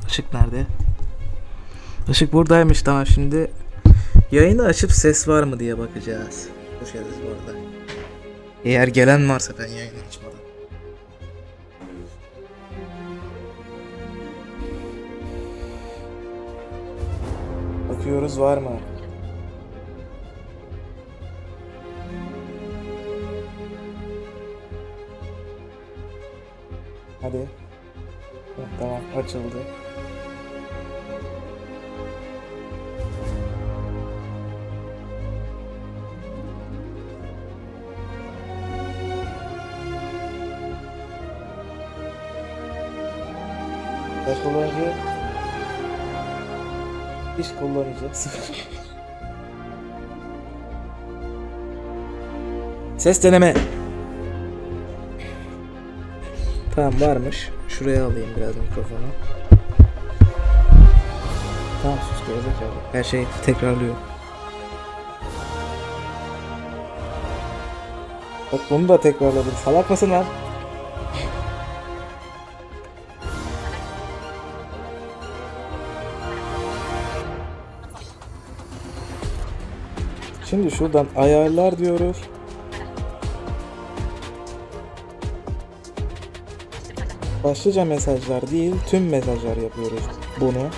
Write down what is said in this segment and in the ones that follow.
Işık nerede? Işık buradaymış, tamam. Şimdi yayını açıp ses var mı diye bakacağız. Hoş geldiniz bu arada. Eğer gelen varsa ben yayını açmadan. Bakıyoruz var mı? Hadi. Tamam, açıldı. Kaç kullanıcı? İş kullanıcı. Sıfır. Ses deneme. Tamam, varmış. Şuraya alayım biraz mikrofonu. Tamam, sus gerizekalı. Her şey tekrarlıyor. Bak bunu da tekrarladım. Salak mısın lan? Şimdi şuradan ayarlar diyoruz. Başlıca mesajlar değil, tüm mesajlar yapıyoruz bunu.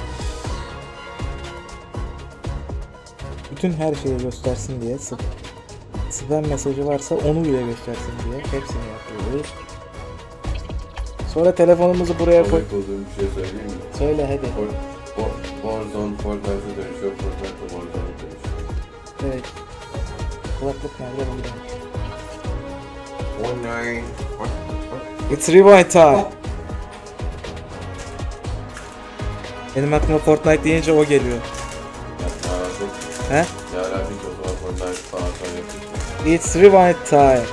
Bütün her şeyi göstersin diye, spam mesajı varsa onu bile göstersin diye hepsini yapıyoruz. Sonra telefonumuzu buraya koy. Bir şey söyleyeyim mi? Söyle hadi. Warzone Fortnite'a dönüşüyor, Fortnite Warzone'a dönüşüyor. Evet. Kulaklık nerede? Bunda. Online. It's rewind time. Benim aklıma Fortnite deyince o geliyor. He? Ya alakası o zaman Fortnite falan yapıyorsun. It's rewind time.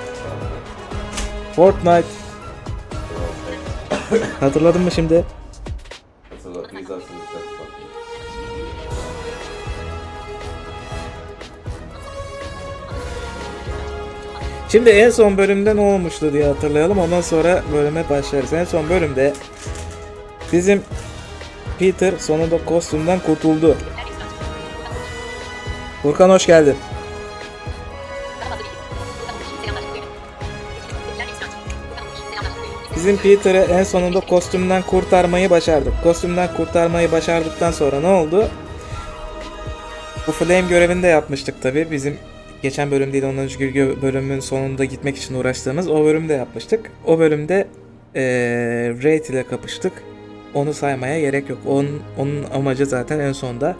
Fortnite. Hatırladın mı şimdi? Hatırlatırsanız Şimdi en son bölümde ne olmuştu diye hatırlayalım. Ondan sonra bölüme başlarız. En son bölümde bizim Peter sonunda kostümden kurtuldu. Furkan hoş geldin. Bizim Peter'ı en sonunda kostümden kurtarmayı başardık. Kostümden kurtarmayı başardıktan sonra ne oldu? Bu flame görevini de yapmıştık tabi. Bizim geçen bölüm değil, ondan önceki bölümün sonunda gitmek için uğraştığımız o bölümde yapmıştık. O bölümde Raid ile kapıştık. Onu saymaya gerek yok. Onun amacı zaten en sonda.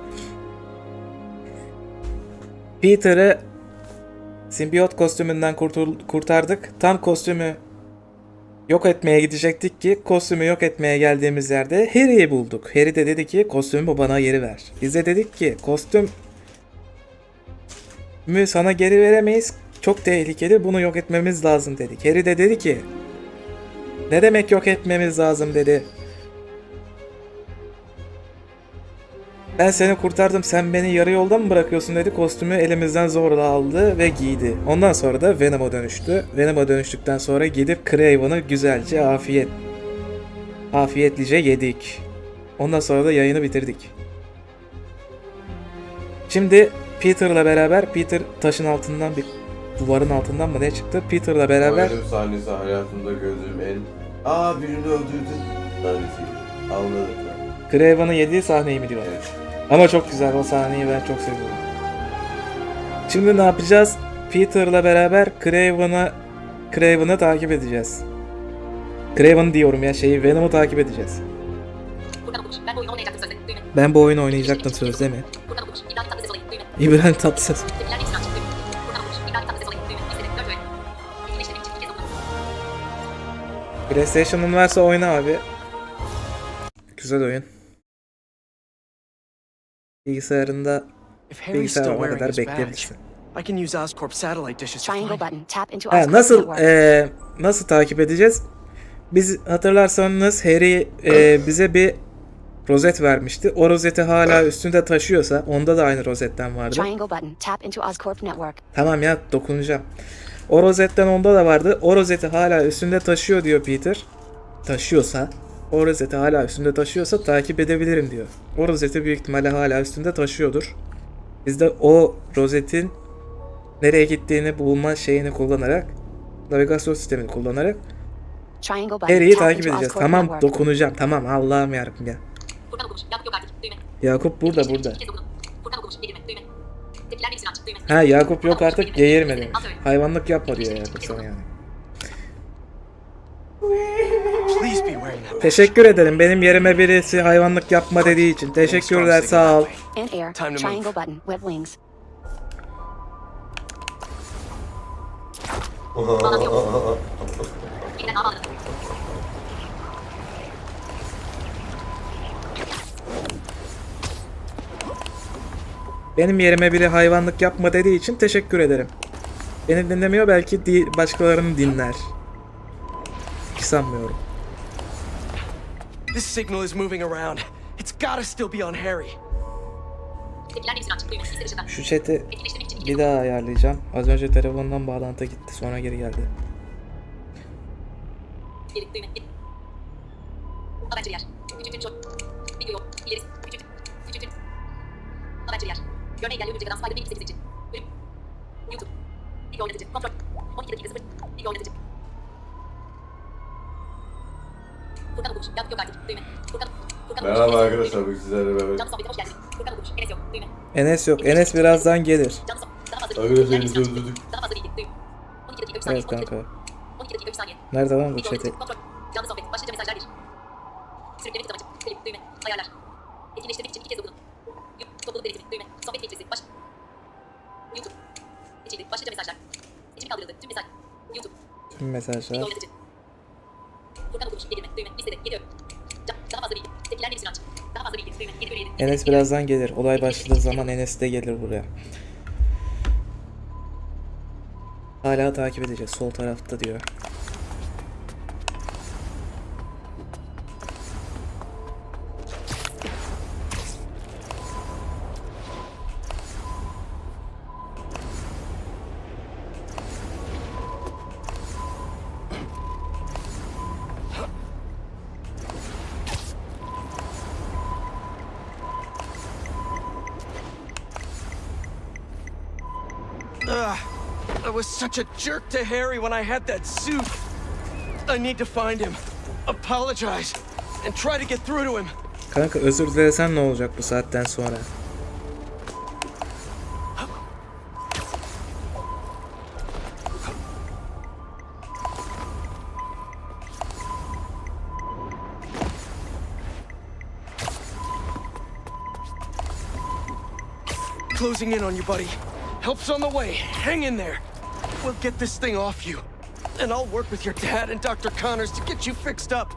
Peter'ı simbiyot kostümünden kurtardık. Tam kostümü yok etmeye gidecektik ki kostümü yok etmeye geldiğimiz yerde Harry'i bulduk. Harry de dedi ki kostümü bana geri ver. Biz de dedik ki kostümü sana geri veremeyiz. Çok tehlikeli, bunu yok etmemiz lazım dedik. Harry de dedi ki ne demek yok etmemiz lazım dedi. Ben seni kurtardım, sen beni yarı yolda mı bırakıyorsun dedi. Kostümü elimizden zorla aldı ve giydi. Ondan sonra da Venom'a dönüştü. Venom'a dönüştükten sonra gidip Craven'ı güzelce afiyetlice yedik. Ondan sonra da yayını bitirdik. Şimdi Peter'la beraber, Peter taşın altından bir duvarın altından mı ne çıktı? Peter'la beraber... Ölüm sahnesi hayatımda gördüğüm en... birini öldürdün sahnesiydi. Anladım. Craven'ı yediği sahneyi mi diyor? Evet. Ama çok güzel, o sahneyi ben çok seviyorum. Şimdi ne yapacağız? Peter'la beraber Craven'ı takip edeceğiz. Craven diyorum ya, Venom'u takip edeceğiz. Ben bu oyunu oynayacaktım sözde mi? İbrahim Tatlıses. PlayStation'ın varsa oyna abi. Güzel oyun. Bilgisayarında bilgisayarına kadar bekleyebilirsin. Nasıl takip edeceğiz? Biz hatırlarsanız Harry bize bir rozet vermişti. O rozeti hala üstünde taşıyorsa, onda da aynı rozetten vardı. Tamam ya, dokunacağım. O rozetten onda da vardı. O rozeti hala üstünde taşıyor diyor Peter. Taşıyorsa o rozeti hala üstünde taşıyorsa takip edebilirim diyor. O rozeti büyük ihtimalle hala üstünde taşıyordur. Biz de o rozetin nereye gittiğini bulma şeyini kullanarak, navigasyon sistemini kullanarak Harry'i takip edeceğiz. Tamam, dokunacağım. Tamam, Allah'ım yarabbim ya. Yakup burada. Ha, Yakup yok artık, geğirme demiş. Hayvanlık yapma diyor Yakup sana yani. Teşekkür ederim benim yerime birisi hayvanlık yapma dediği için. Teşekkürler, sağ ol. Benim yerime biri hayvanlık yapma dediği için teşekkür ederim. Beni dinlemiyor, belki başkalarını dinler. Hiç sanmıyorum. This signal is moving around. It's gotta still be on Harry. Şu chat'i bir daha ayarlayacağım. Az önce telefondan bağlantı gitti, sonra geri geldi. Merhaba arkadaşlar, bu sizlerle beraber. Enes yok. Enes birazdan gelir. Arkadaşlar seni öldürdük. Evet kanka. Nerede lan bu chat'i? Tüm mesajlar. Enes birazdan gelir. Olay başladığı zaman Enes de gelir buraya. Hala takip edeceğiz. Sol tarafta diyor. I was such a jerk to Harry when I had that suit. I need to find him, apologize, and try to get through to him. Kanka özür dilesen ne olacak bu saatten sonra? Closing in on you, buddy. Help's on the way. Hang in there. We'll get this thing off you. And I'll work with your dad and Dr. Connors to get you fixed up.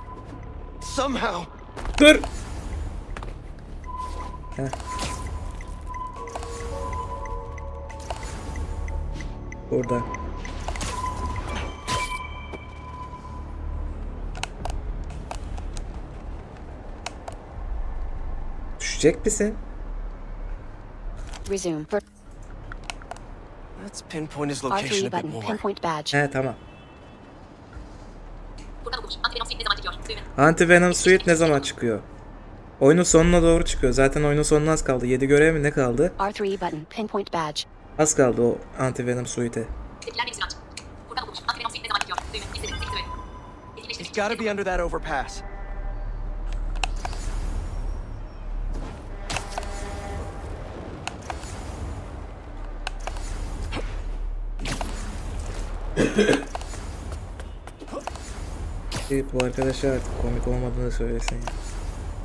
Somehow. Dur. Heh. Burada. Düşecek misin? Resume. Let's pinpoint his location R3 a bit button. more. Pinpoint badge. He tamam. Anti-Venom Suite ne zaman çıkıyor? Oyunun sonuna doğru çıkıyor. Zaten oyunun sonuna az kaldı. 7 görev mi ne kaldı? R3 button. Pinpoint badge. Az kaldı o Anti-Venom Suite'e. He's gotta be under that overpass. Bu arkadaşa artık komik olmadığını söylesin ya.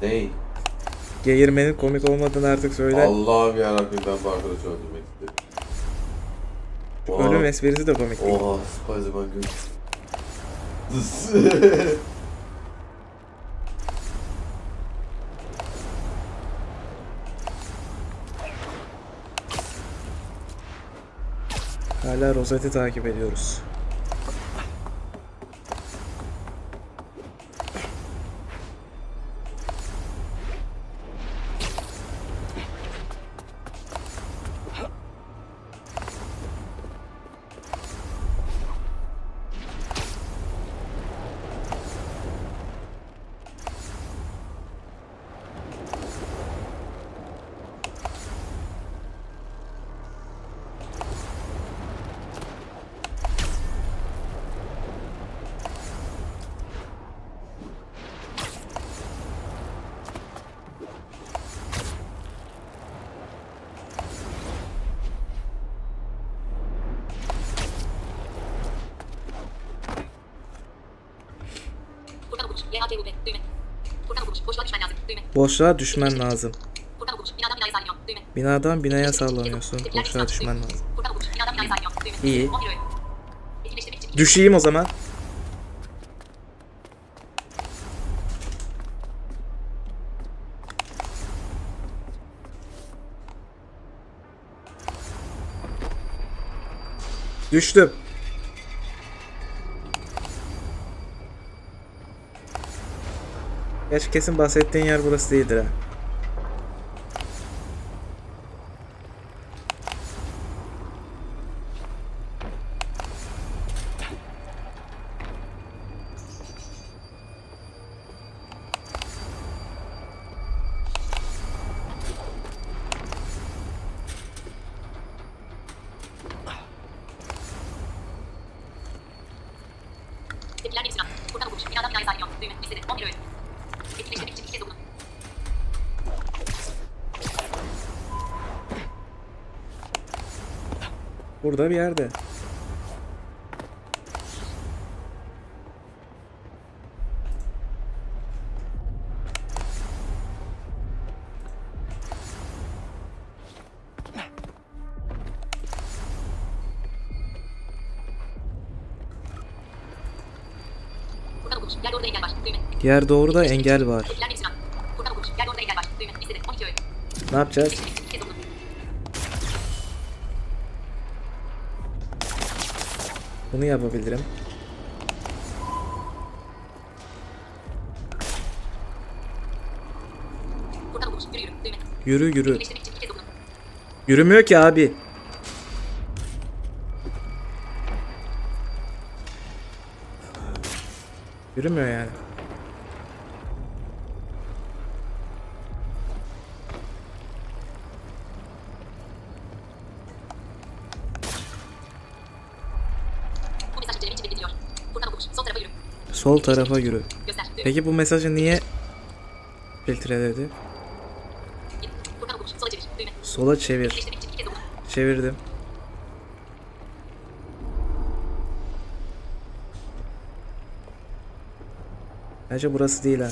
Ney? Geğirmenin komik olmadığını artık söyle. Allah'ım yarabbim, ben bu arkadaşı öldürmek istedim. Ölüm esprisi de komik değil. Oha, Spider-Man göz. Hala rozeti takip ediyoruz. Boşluğa düşmen lazım. Binadan binaya sallanıyorsun. Boşluğa düşmen lazım. İyi. Düşeyim o zaman. Düştüm. Gerçi kesin bahsettiğin yer burası değildir ha. Burada bir yerde. Yer doğru da engel var. Ne yapacağız? Bunu yapabilirim. Yürü yürü. Yürümüyor ki abi. Yürümüyor yani. Sol tarafa yürü. Peki bu mesajı niye filtreledi? Sola çevir. Çevirdim. Bence burası değil ha.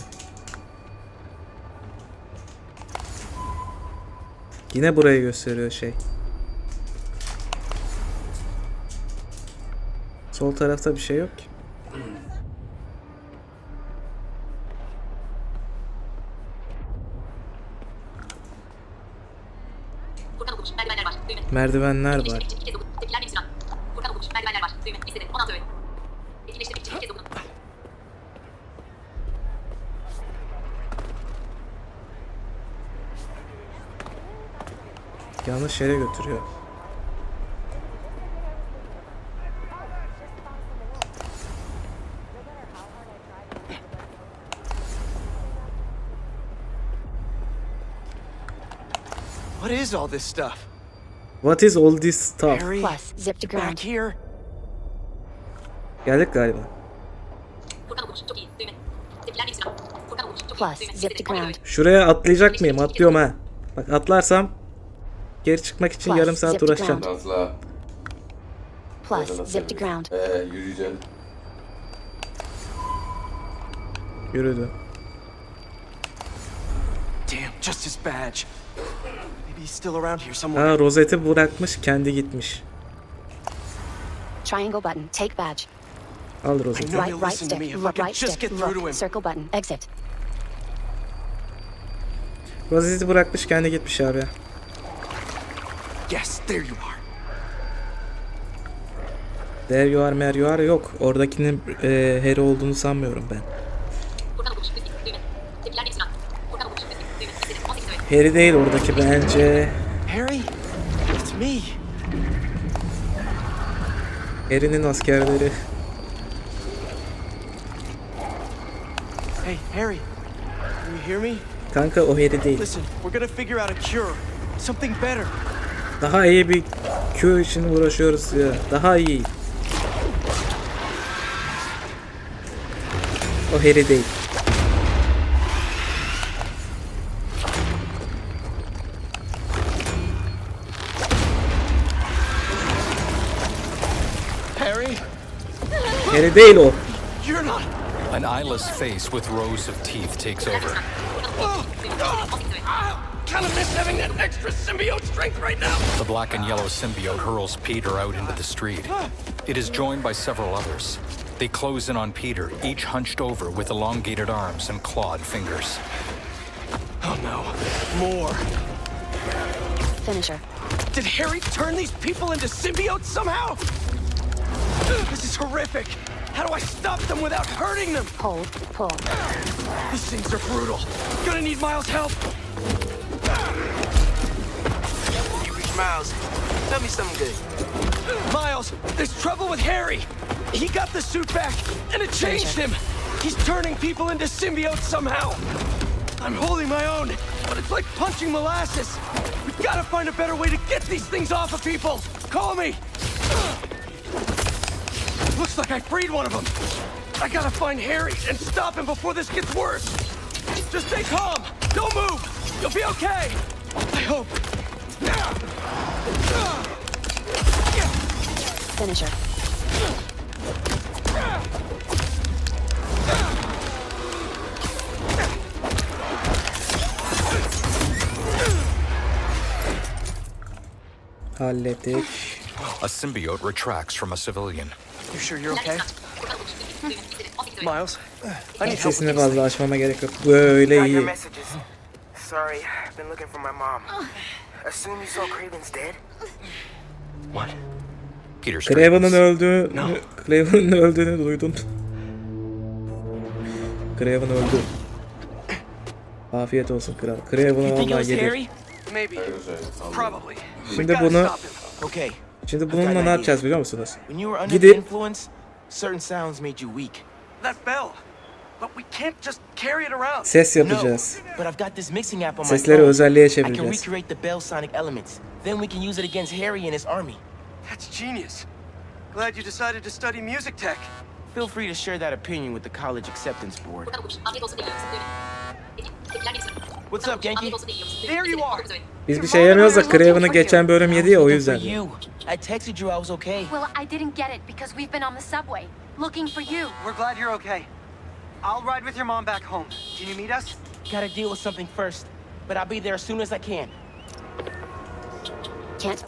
Yine burayı gösteriyor şey. Sol tarafta bir şey yok ki. Merdivenler var. Yanlış yere götürüyor. What is all this stuff? What is all this stuff? Harry, Plus, zip to ground. back here. Geldik galiba. Plus, zip to ground. Şuraya atlayacak mıyım? Atlıyorum ha. Bak atlarsam geri çıkmak için Plus, yarım saat zip to uğraşacağım. ground. Asla. Plus, zip to ground. Yürüyeceğim. Yürüdü. Damn, just his badge. Maybe he's still around here somewhere. Ha, rozeti bırakmış, kendi gitmiş. Triangle button. Take badge. Al I rozeti. know Right, he'll right listen to me stick. if I can Right just stick. get through to him. Look. Circle button. Exit. Rozeti bırakmış, kendi gitmiş abi. Yes, there you are. There you are, mer you are yok. Oradakinin Harry olduğunu sanmıyorum ben. Harry değil oradaki bence. Harry, it's me. Harry'nin askerleri. Hey, Harry, can you hear me? Kanka o Harry değil. Listen, we're gonna figure out a cure. Something better. Daha iyi bir köy için uğraşıyoruz ya. Daha iyi. O Harry değil. Harry, Harry değil o. you're not. An eyeless face with rows of teeth takes over. Kind of miss having that extra symbiote strength right now. The black and yellow symbiote hurls Peter out into the street. It is joined by several others. They close in on Peter, each hunched over with elongated arms and clawed fingers. Oh no, more. Finisher. Did Harry turn these people into symbiotes somehow? This is horrific. How do I stop them without hurting them? Hold. Pull. These things are brutal. Gonna need Miles' help. You reach Miles. Tell me something good. Miles, there's trouble with Harry. He got the suit back, and it changed him. He's turning people into symbiotes somehow. I'm holding my own, but it's like punching molasses. We've got to find a better way to get these things off of people. Call me. Looks like I freed one of them. I gotta find Harry and stop him before this gets worse. Just stay calm. Don't move. You'll be okay. I hope. Finisher. Hallettik. A symbiote retracts from a civilian. You sure you're okay? Miles, I need help with Sesini these fazla things. açmama gerek yok. Böyle Got your iyi. messages. Sorry, I've been looking for my mom. Assume you saw Craven's dead? What? Peter Craven'ın screams. öldüğünü duydum. Craven öldü. Afiyet olsun kral. Craven'ı You think it vallahi was yedi. Harry? Maybe. Probably. Şimdi We gotta bunu stop him. Okay. şimdi bununla ne yapacağız biliyor musunuz? When you were under the Gidip influence, certain sounds made you weak. That bell. But we can't just carry it around. Ses yapacağız. No, but I've got this mixing app on my Sesleri phone. özelliğe I can çevireceğiz. recreate the bell sonic elements. Then we can use it against Harry and his army. That's genius. Glad you decided to study music tech. Feel free to share that opinion with the college acceptance board. What's up, Genki? There you are. Biz bir şey yemiyoruz da Craven'ı geçen bölüm yedi ya o yüzden. For you. I texted you I was okay. Well, I didn't get it because we've been on the subway looking for you. We're glad you're okay. I'll ride with your mom back home. Can you meet us? Gotta deal with something first, but I'll be there as soon as I can. Can't.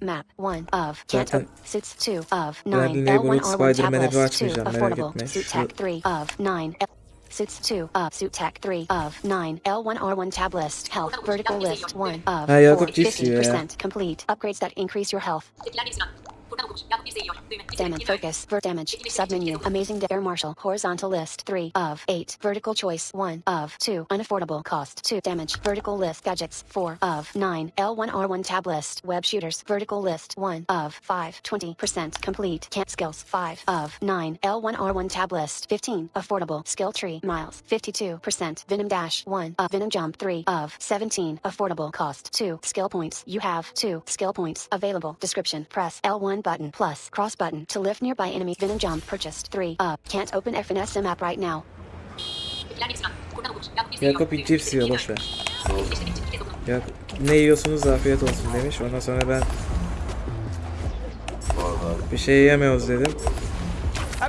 Map 1 of. Can't. Zaten Suits 2 of 9. Bradley L1 Neighborhood R1 Spider-Man'i bir tab list 2 açmayacağım, merak affordable. etme. Suit Şu- tech 3 of 9. Suits 2 of. Suit tech 3 of 9. L1 R1 tab list. Health. Vertical list 1 of. Ha, Yakup 4. cips yiyor ya. 50% complete. Upgrades that increase your health. Stamina, focus, vert damage, submenu, amazing air marshal, horizontal list, 3 of 8, vertical choice, 1 of 2, unaffordable cost, 2, damage, vertical list, gadgets, 4 of 9, L1 R1 tab list, web shooters, vertical list, 1 of 5, 20% complete, can't skills, 5 of 9, L1 R1 tab list, 15, affordable, skill tree, miles, 52%, venom dash, 1 of venom jump, 3 of 17, affordable cost, 2, skill points, you have 2, skill points, available, description, press L1 button, plus, cross button, to lift nearby enemy, venom jump, purchased, 3 of, can't open FNS map right now. Yakup bir cips yiyor, boş ver. Yakup, ne yiyorsunuz afiyet olsun demiş. Ondan sonra ben bir şey yemiyoruz dedim.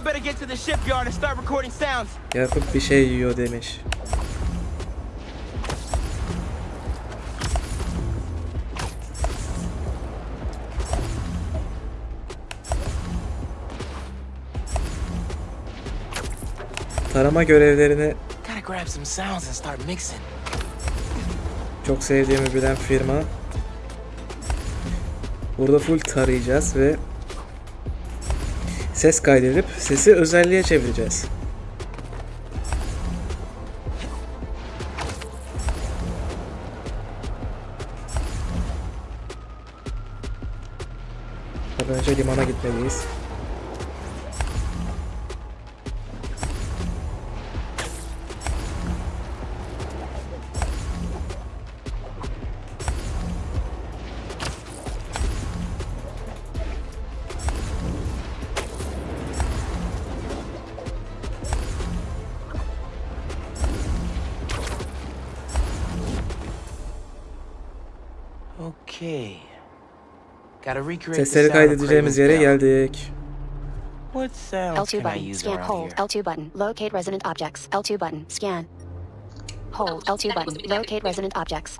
I better get to the shipyard and start recording sounds. Yakup bir şey yiyor demiş. Tarama görevlerini Gotta grab some sounds and start mixing. çok sevdiğimi bilen firma. Burada full tarayacağız ve ses kaydedip sesi özelliğe çevireceğiz. Tabii önce limana gitmeliyiz. Okay. Gotta recreate the Sesleri sound of kaydedeceğimiz Craven's yere bell. geldik. What sounds L2 can I button, use scan, around hold, here? L2 button, locate resident objects, L2 button, scan. Hold, L2 button, locate resident objects.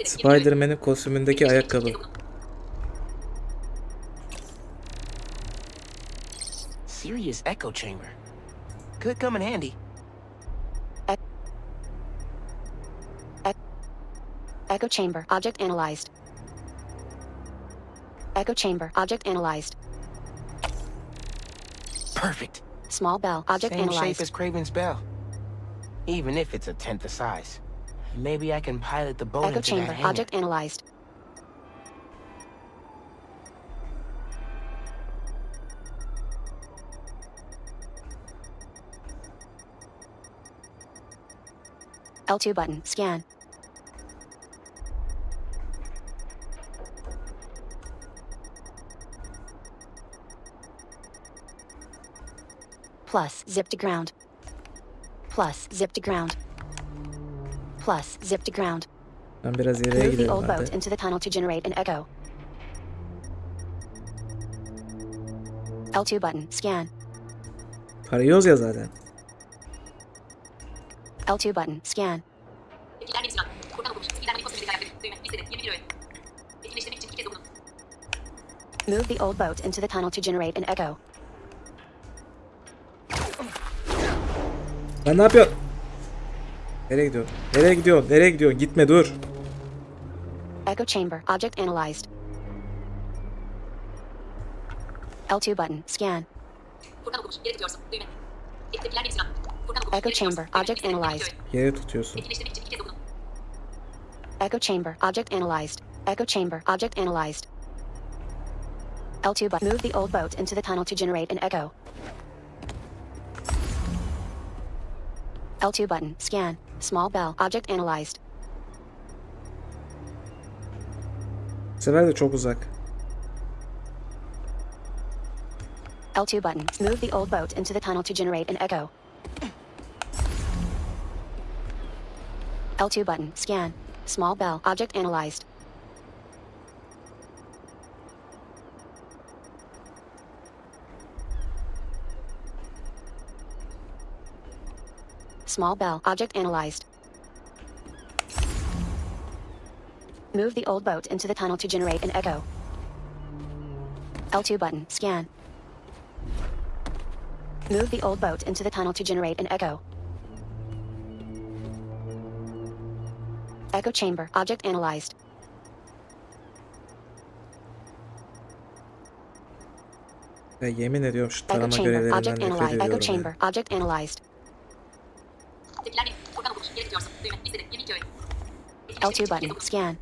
Spider-Man'in kostümündeki ayakkabı. Serious echo chamber. Could come in handy. Echo chamber, object analyzed. Echo chamber, object analyzed. Perfect. Small bell, object Same shape analyzed. as Craven's bell. Even if it's a tenth the size. Maybe I can pilot the boat Echo into that chamber, hangar. object analyzed. L2 button, scan. Plus, zip to ground. Plus, zip to ground. Plus, zip to ground. Ben biraz ileriye Move the gidelim old boat hadi. into the tunnel to generate an echo. L2 button, scan. Parıyoruz ya zaten. L2 button, scan. Move the old boat into the tunnel to generate an echo. Lan ne yapıyorsun? Nereye gidiyorsun? Nereye gidiyorsun? Nereye gidiyorsun? Gitme dur. Echo chamber, object analyzed. L2 button, scan. Echo chamber, object analyzed. Yere tutuyorsun. Echo chamber, object analyzed. Echo chamber, object analyzed. L2 button. Move the old boat into the tunnel to generate an echo. L2 button, scan. Small bell, object analyzed. Bu sefer de çok uzak. L2 button. Move the old boat into the tunnel to generate an echo. L2 button, scan. Small bell, object analyzed. Small bell, object analyzed. Move the old boat into the tunnel to generate an echo. L2 button, scan. Move the old boat into the tunnel to generate an echo. Echo chamber, object analyzed. Ya yemin ediyorum şu Echo tarama chamber, görevlerinden object nefret analyzed. Echo ediyorum chamber, ya. object analyzed. L2 button, scan.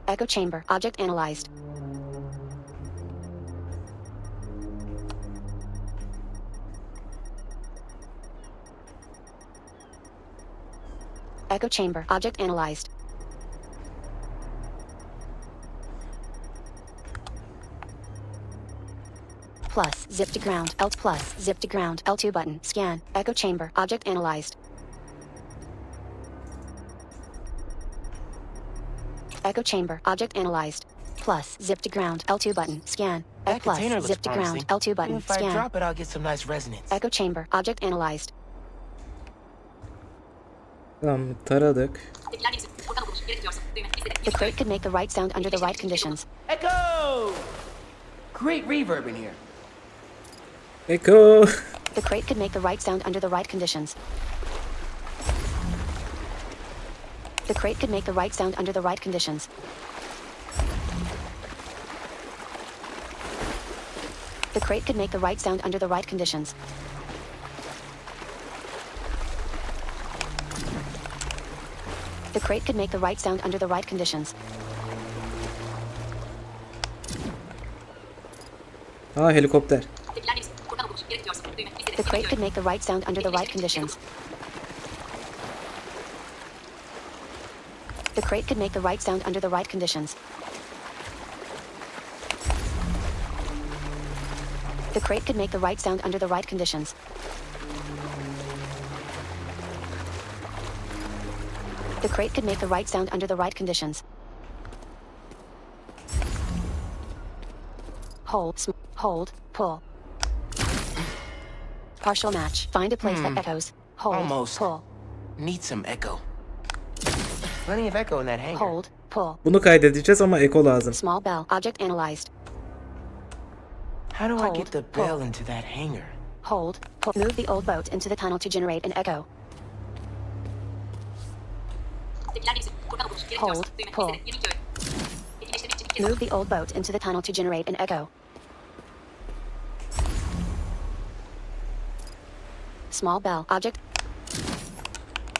Echo chamber, object analyzed. Echo chamber, object analyzed. Plus, zip to ground, L plus, zip to ground, L2 button, scan, echo chamber, object analyzed. Echo chamber, object analyzed. Plus, zip to ground, L2 button, scan. That Plus, container looks zip to ground, promising. L2 button, If I scan. drop it, I'll get some nice resonance. Echo chamber, object analyzed. Tamam taradık. The crate could make the right sound under the right conditions. Echo! Great reverb in here. Eko. The crate could make the right sound under the right conditions. The crate could make the right sound under the right conditions. The crate could make the right sound under the right conditions. The crate could make the right sound under the right conditions. Aa helikopter. The crate could make the right sound under the right conditions. The crate could make the right sound under the right conditions. The crate could make the right sound under the right conditions. The crate could make the right sound under the right conditions. Hold, pull. Partial match. Find a place that echoes. Hold, Almost. pull. Need some echo. Plenty of echo in that hangar. Hold, pull. Bunu kaydedeceğiz ama eko lazım. Small bell. Object analyzed. How do I Hold, get the pull. bell into that hangar? Hold, pull. Move the old boat into the tunnel to generate an echo. Hold, pull. Move the old boat into the tunnel to generate an echo. Small bell. Object.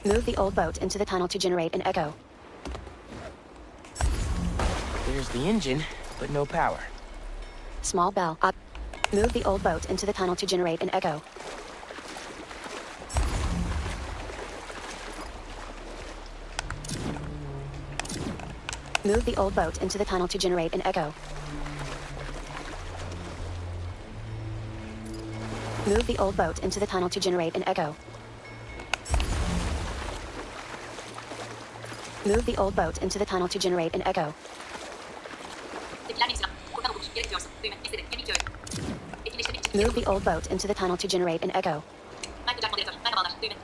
Move the old boat into the tunnel to generate an echo. There's the engine, but no power. Small bell. Move the old boat into the tunnel to generate an echo. Move the old boat into the tunnel to generate an echo. Move the old boat into the tunnel to generate an echo. Move the old boat into the tunnel to generate an echo. Move the old boat into the tunnel to generate an echo.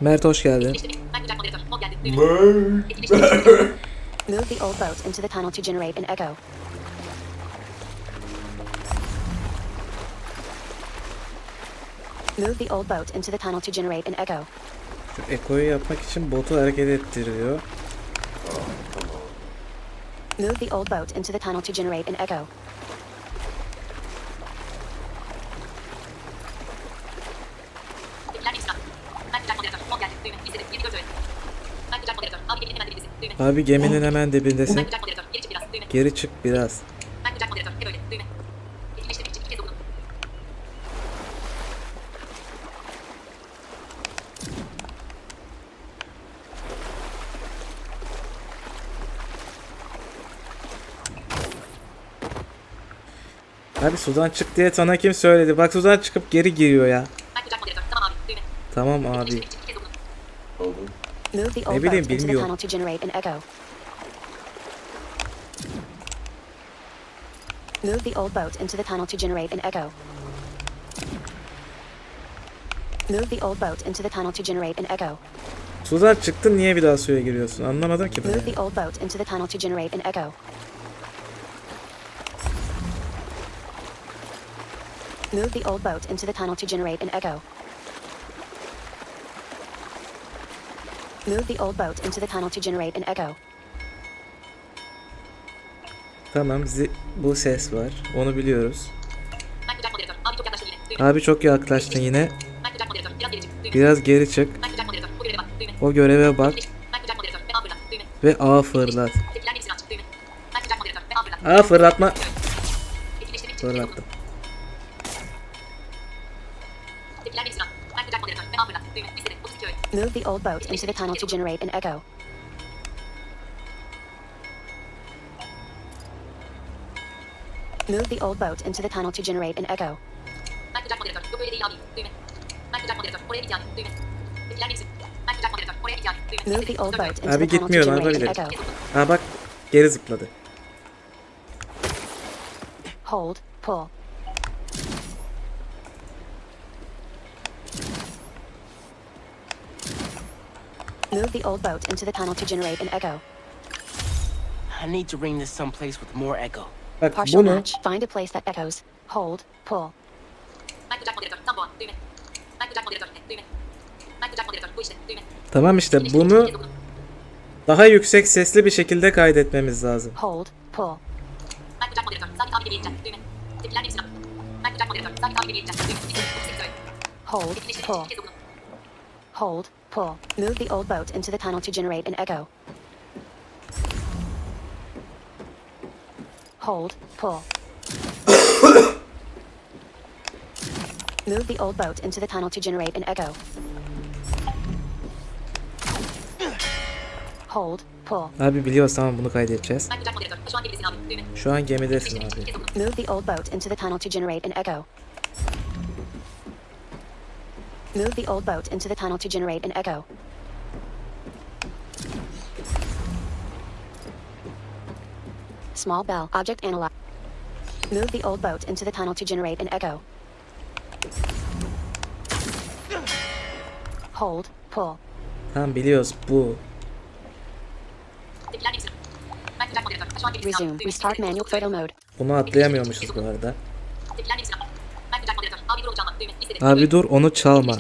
Mert hoş geldin. Move the old boat into the tunnel to generate an echo. Move the old boat into the tunnel to generate an echo. Şu ekoyu yapmak için botu hareket ettiriyor. Move the old boat into the tunnel to generate an echo. Abi geminin hemen dibindesin. Geri çık biraz. Abi sudan çık diye sana kim söyledi? Bak sudan çıkıp geri giriyor ya. Tamam abi. Oldu. Move the old bileyim, boat into the bilmiyorum. tunnel to generate an echo. Move the old boat into the tunnel to generate an echo. Move the old boat into the tunnel to generate an echo. Sudan çıktın, niye bir daha suya giriyorsun? Anlamadım ki ben. Move the old boat into the tunnel to generate an echo. Move the old boat into the tunnel to generate an echo. Move the old boat into the tunnel to generate an echo. Tamam, bu ses var. Onu biliyoruz. Abi çok yaklaştın yine. Biraz geri çık. O göreve bak. Ve A fırlat. A fırlatma. Fırlattım. Move the old boat into the tunnel to generate an echo. Move the old boat into the tunnel to generate an echo. Move the old boat into Abi the tunnel to gitmiyor, ne generate an yapabilirim? echo. Ha bak, geri zıpladı. Hold, pull. Move the old boat into the tunnel to generate an echo. I need to bring this someplace with more echo. Bak Partial bunu match. Find a place that echoes. Hold, pull. tamam işte bunu daha yüksek sesli bir şekilde kaydetmemiz lazım. Hold, pull. Hold, pull. Hold, pull. Move the old boat into the tunnel to generate an echo. Hold, pull. Move the old boat into the tunnel to generate an echo. Hold, pull. Abi biliyoruz, tamam, bunu kaydedeceğiz. Şu an gemidesin abi. Move the old boat into the tunnel to generate an echo. Move the old boat into the tunnel to generate an echo. Small bell. Object analyzed. Move the old boat into the tunnel to generate an echo. Hold, pull. Tamam biliyoruz bu. Resume. Restart manual photo mode. Bunu atlayamıyormuşuz bu arada. Abi dur onu çalma.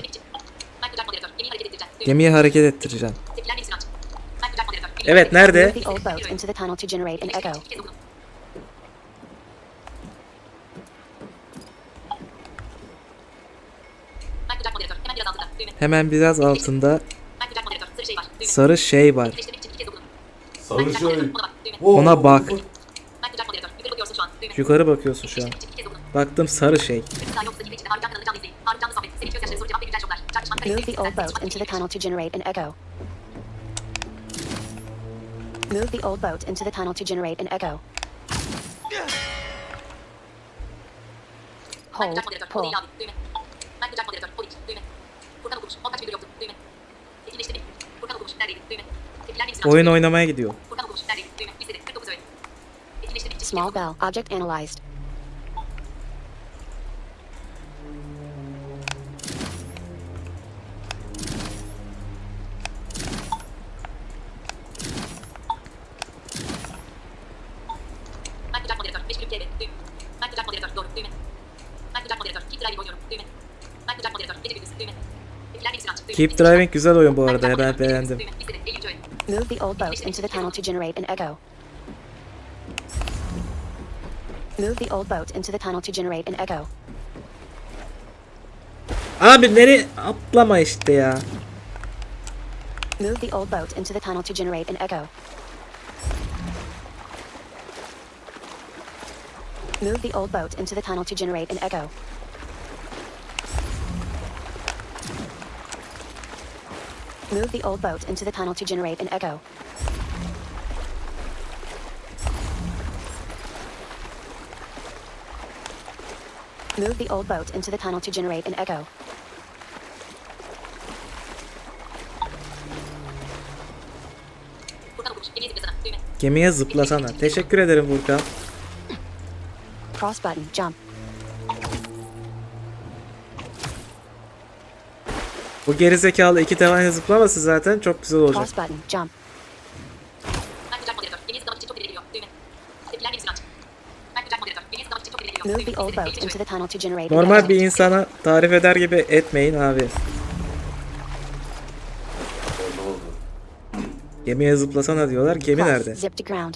Gemiyi hareket ettireceğim. Evet nerede? Move the old boat into the tunnel to generate an echo. Hemen biraz altında sarı şey var. Sarı şey. Ona bak. Yukarı bakıyorsun şu an. Baktım sarı şey. Move the old boat into the tunnel to generate an echo. Move the old boat into the tunnel to generate an echo. Hold, pull. Oyun oynamaya gidiyor. Small bell. Object analyzed. Keep Driving güzel oyun bu arada. Ben beğendim. Move the old boat into the tunnel to generate an echo. Move the old boat into the tunnel to generate an echo. Abi nereye atlama işte ya. Move the old boat into the tunnel to generate an echo. Move the old boat into the tunnel to generate an echo. Move the old boat into the tunnel to generate an echo. Move the old boat into the tunnel to generate an echo. Gemiye zıplasana. Teşekkür ederim Furkan. Cross button, jump. Bu gerizekalı iki tane zıplaması zaten çok güzel olacak. Cross button, jump. Move the old boat into the tunnel to generate an Normal echo. bir insana tarif eder gibi etmeyin abi. Ne oldu? Gemiye zıplasana diyorlar. Gemi Plus, nerede? zip to ground.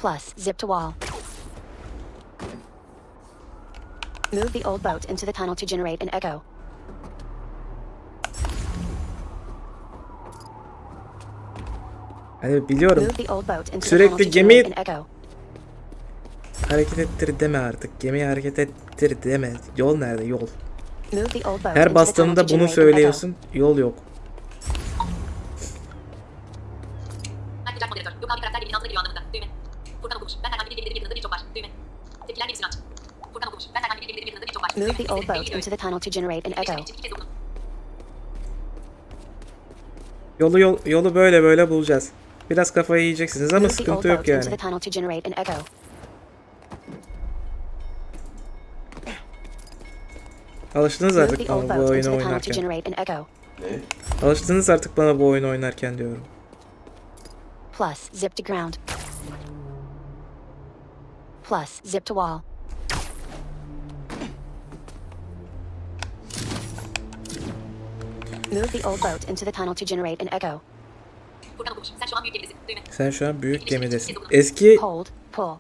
Plus, zip to wall. Move the old boat into the tunnel to generate an echo. Hani biliyorum. Move the old boat into the Sürekli tunnel to gemi- generate an echo. Hareket ettir deme artık. Gemiyi hareket ettir deme. Yol nerede? Yol. Move the old boat Her into the tunnel bastığında to bunu generate an echo. söylüyorsun. Yol yok. Move the old boat into the tunnel to generate an echo. Yolu böyle bulacağız. Biraz kafayı yiyeceksiniz ama Move the old sıkıntı yok boat into the yani. tunnel to generate an echo. Alıştınız Move artık the old bana bu boat into oyunu the tunnel to oynarken. generate an echo. Ne? Alıştınız artık bana bu oyunu oynarken diyorum. Plus, zip to ground. Plus, zip to wall. Move the old boat into the tunnel to generate an echo. Sen şu an büyük gemidesin. Eski Hold, pull.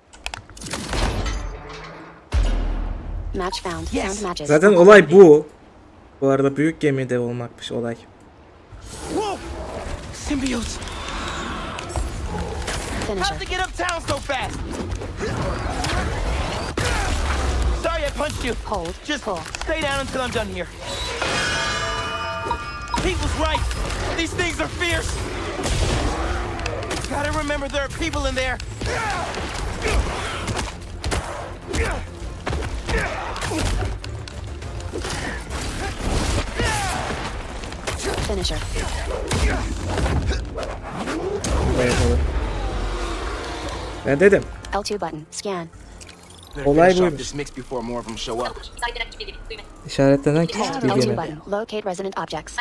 Match found. Found matches. zaten olay bu. Bu arada büyük gemide olmakmış olay. Whoa! Symbiotes! Finisher. How'd they get uptown so fast? Sorry I punched you. Hold, Just pull. stay down until I'm done here. Pete was right. These things are fierce. Gotta remember there are people in there. Finisher. Ben dedim. L2 button. Scan. Olay buymuş. mix before more of them show up. İşaretlenen küçük bir L2 gemi. button. Locate resident objects.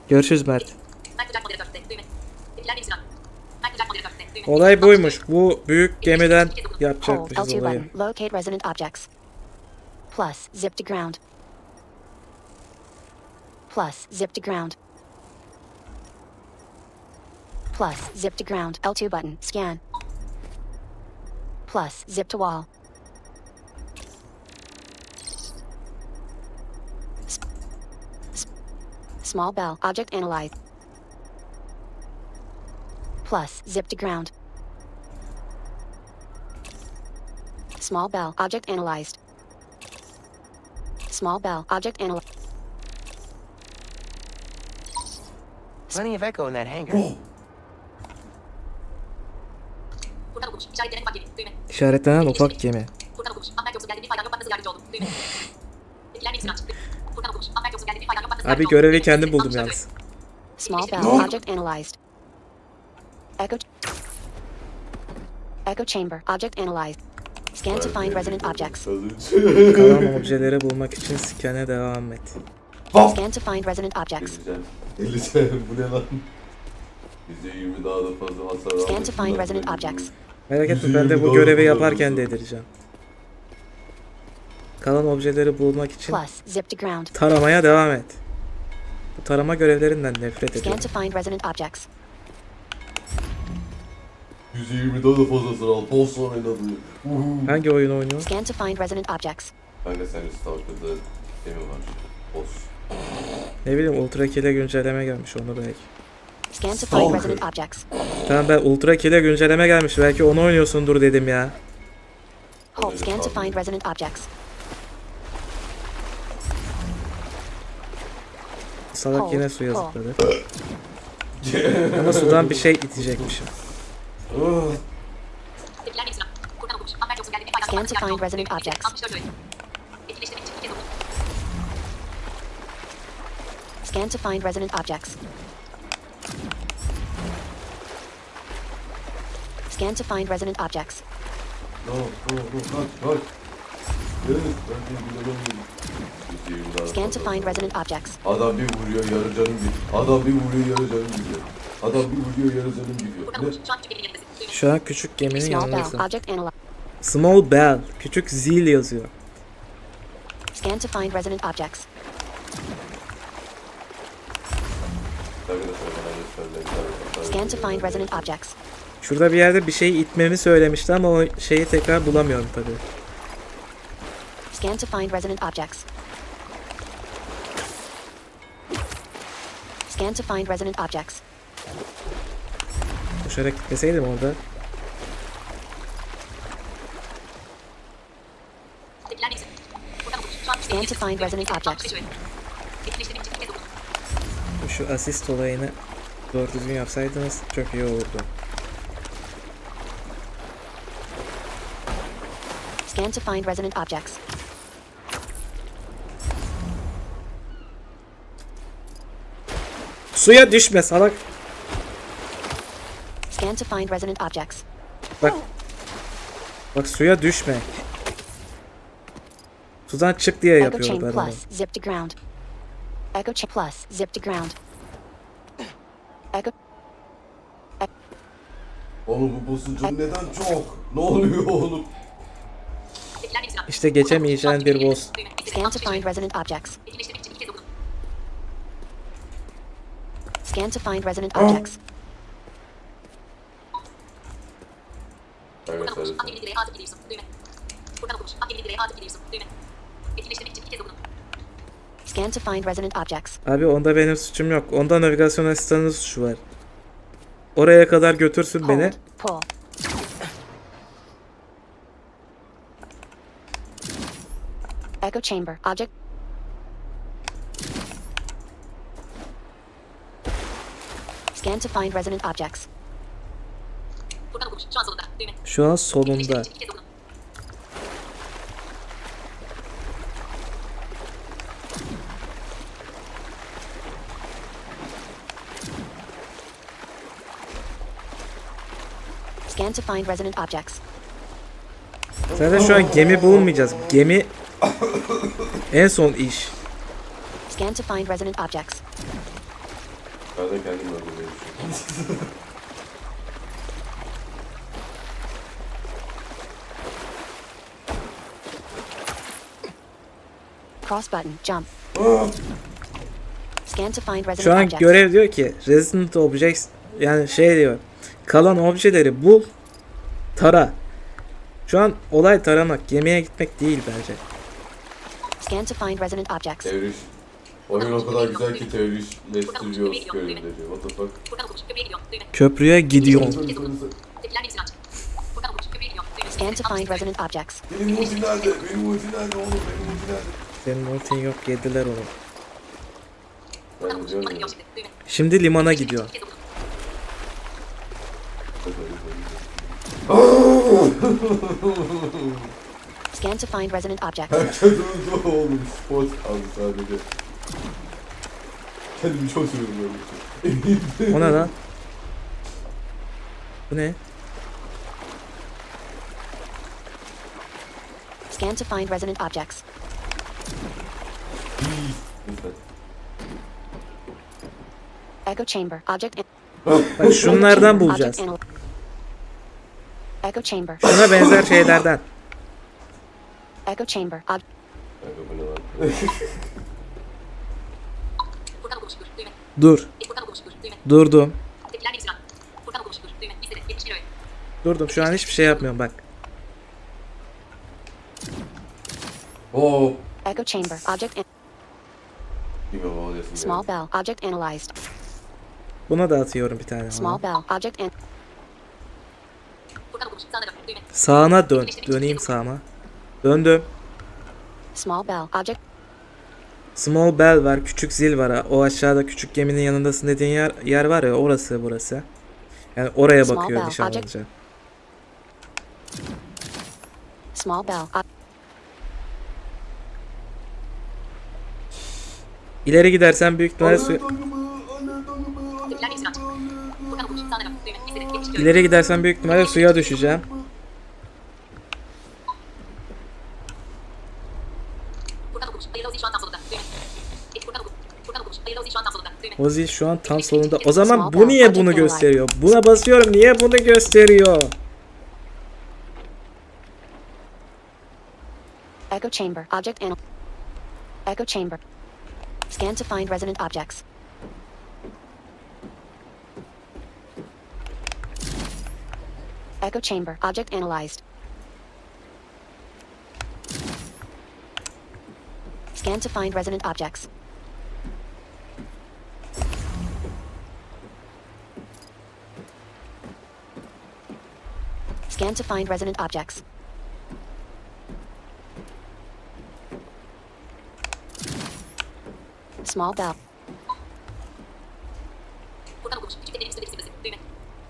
Görüşürüz Mert. Olay buymuş. Bu büyük gemiden Hold yapacakmışız L2 olayı. button. Locate resident objects. Plus zip to ground. Plus zip to ground. Plus zip to ground. L2 button. Scan. Plus zip to wall. Small bell. Object analyzed. Plus zip to ground. Small bell. Object analyzed. Small bell. Object analyzed. Plenty of echo in that hangar. İşaretlenen ufak gemi. Abi görevi kendim buldum yalnız. Small bell. Object analyzed. Echo chamber. Object analyzed. Scan to find resident objects. Kalan objeleri bulmak için scan'e devam et. Scan to find resident objects. 50 sen bu ne lan? %20 daha da fazla hasar Scan aldık. to find resident objects. Merak etme, ben de bu görevi yaparken dedireceğim. Kalan objeleri bulmak için Plus zip to ground. taramaya devam et. Bu tarama görevlerinden nefret Scan ediyorum. to find resident objects. %20 daha da fazlasını al. Boss sonra oynadı. Hangi oyun oynuyor? Scan to find resident objects. Kanka senin Stalker'daemi var. Boss. Ne bileyim, Ultra Kill'e güncelleme gelmiş, onu belki. Scan to find resident objects. Tamam, ben Ultra Kill'e güncelleme gelmiş, belki onu oynuyorsundur dedim ya. Hold. Scan to find resident objects. Salak yine suya zıpladı. Ama sudan bir şey itecekmişim. Scan to find resident objects. Scan to find resident objects. Scan to find resident objects. Kaç. Evet, ben de güzel Scan to find resident objects. Adam bir vuruyor, yarı canım gidiyor. Adam bir vuruyor, yarı canım gidiyor. Adam bir vuruyor, yarı canım gidiyor. Ne? Şu an küçük geminin Small bell. yanındasın. Object analyzed. Small bell. Küçük zil yazıyor. Scan to find resident objects. Scan to find resident objects. Şurada bir yerde bir şey itmemi söylemişti ama o şeyi tekrar bulamıyorum tabii. Scan to find resident objects. Scan to find resident objects. Koşarak gitmeseydim orada. Scan to find resident objects. Şu asist olayını doğru düzgün yapsaydınız çok iyi olurdu. Scan to find resident objects. Suya düşme salak. Scan to find resident objects. Bak. Bak, suya düşme. Sudan çık diye Echo yapıyorum chain ben onu. plus zip to ground. Echo chain plus zip to ground. Echo Oğlum bu boss'un neden çok? Ne oluyor oğlum? İşte geçemeyeceğin bir boss. Scan to find resident objects. Scan to find resident objects. Evet. Scan to find resident objects. Abi onda benim suçum yok. Onda navigasyon asistanının suçu var. Oraya kadar götürsün beni. Hold. Pull. Echo chamber. Object. Scan to find resident objects. Şu an sonunda. Scan to find resident objects. Zaten şu an gemi bulmayacağız. Gemi en son iş. Scan to find resident objects. Ben de kendim öldürmeyi düşünüyorum. Cross button. Jump. Scan to find resident Şu an objects. görev diyor ki resident objects, yani şey diyor. Kalan objeleri bul, tara. Şu an olay taramak, gemiye gitmek değil bence. Scan to find resident objects. Teoriş. Oyun o kadar güzel ki teorişleştiriyor görevleri. What the fuck? Köprüye gidiyor. Scan to find resident objects. Benim ulti nerede? Benim ulti nerede oğlum? Benim ulti nerede? Senin ultin yok, yediler onu. Ben de diyorum ya. Şimdi limana gidiyor. Scan to find resident objects. Herkes öldü oğlum. Spot kaldı sadece. Kendimi çok seviyorum böyle. O ne lan? Bu ne? Scan to find resident objects. Lütfen. Echo chamber. Object. Bak şunlardan bulacağız. Echo chamber. Şuna benzer şeylerden. Echo chamber. Kanka bu ne lan? Dur. Durdum. Durdum. Şu an hiçbir şey yapmıyorum bak. Oo. Echo chamber. Object. Bilmiyorum o resim. Small bell. Object analyzed. Buna da atıyorum bir tane. Small bell. Object. Sağına dön. Döneyim sağıma. Döndüm. Small bell. Object. Small bell var. Küçük zil var. O aşağıda küçük geminin yanındasın dediğin yer var ya, orası burası. Yani oraya Small bakıyor bell, nişan object. alınca. Small bell. İleri gidersen büyük ihtimalle suya... İleri gidersen büyük ihtimalle suya düşeceğim. O zil şu an tam solunda. O zaman bu niye bunu gösteriyor? Buna basıyorum, niye bunu gösteriyor? Echo chamber. Object. Echo chamber. Scan to find resident objects. Echo chamber. Object analyzed. Scan to find resident objects. Scan to find resident objects. Small bell.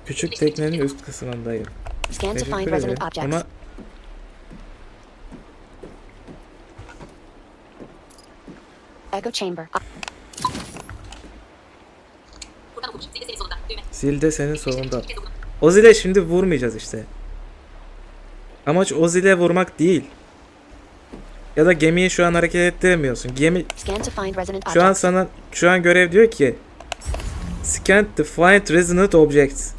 Küçük teknenin üst kısmındayım. Scan to Teşekkür find ederim. resident objects. Ama Echo chamber. zil de senin solunda. O zile şimdi vurmayacağız işte. Amaç o zile vurmak değil. Ya da gemiyi şu an hareket ettiremiyorsun. Gemi Scan to find resident şu an objects. şu an görev diyor ki scan to find resident objects.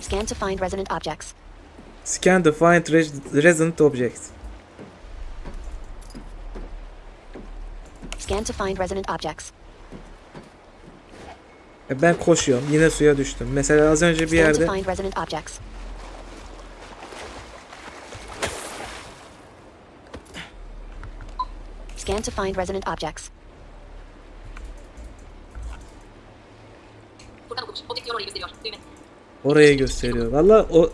Scan to find resident objects. Scan to find resident objects. Scan to find resident objects. Ben koşuyorum. Yine suya düştüm. Mesela az önce bir Scan to yerde find resident objects. Scan to find resident objects. orayı gösteriyor. Valla o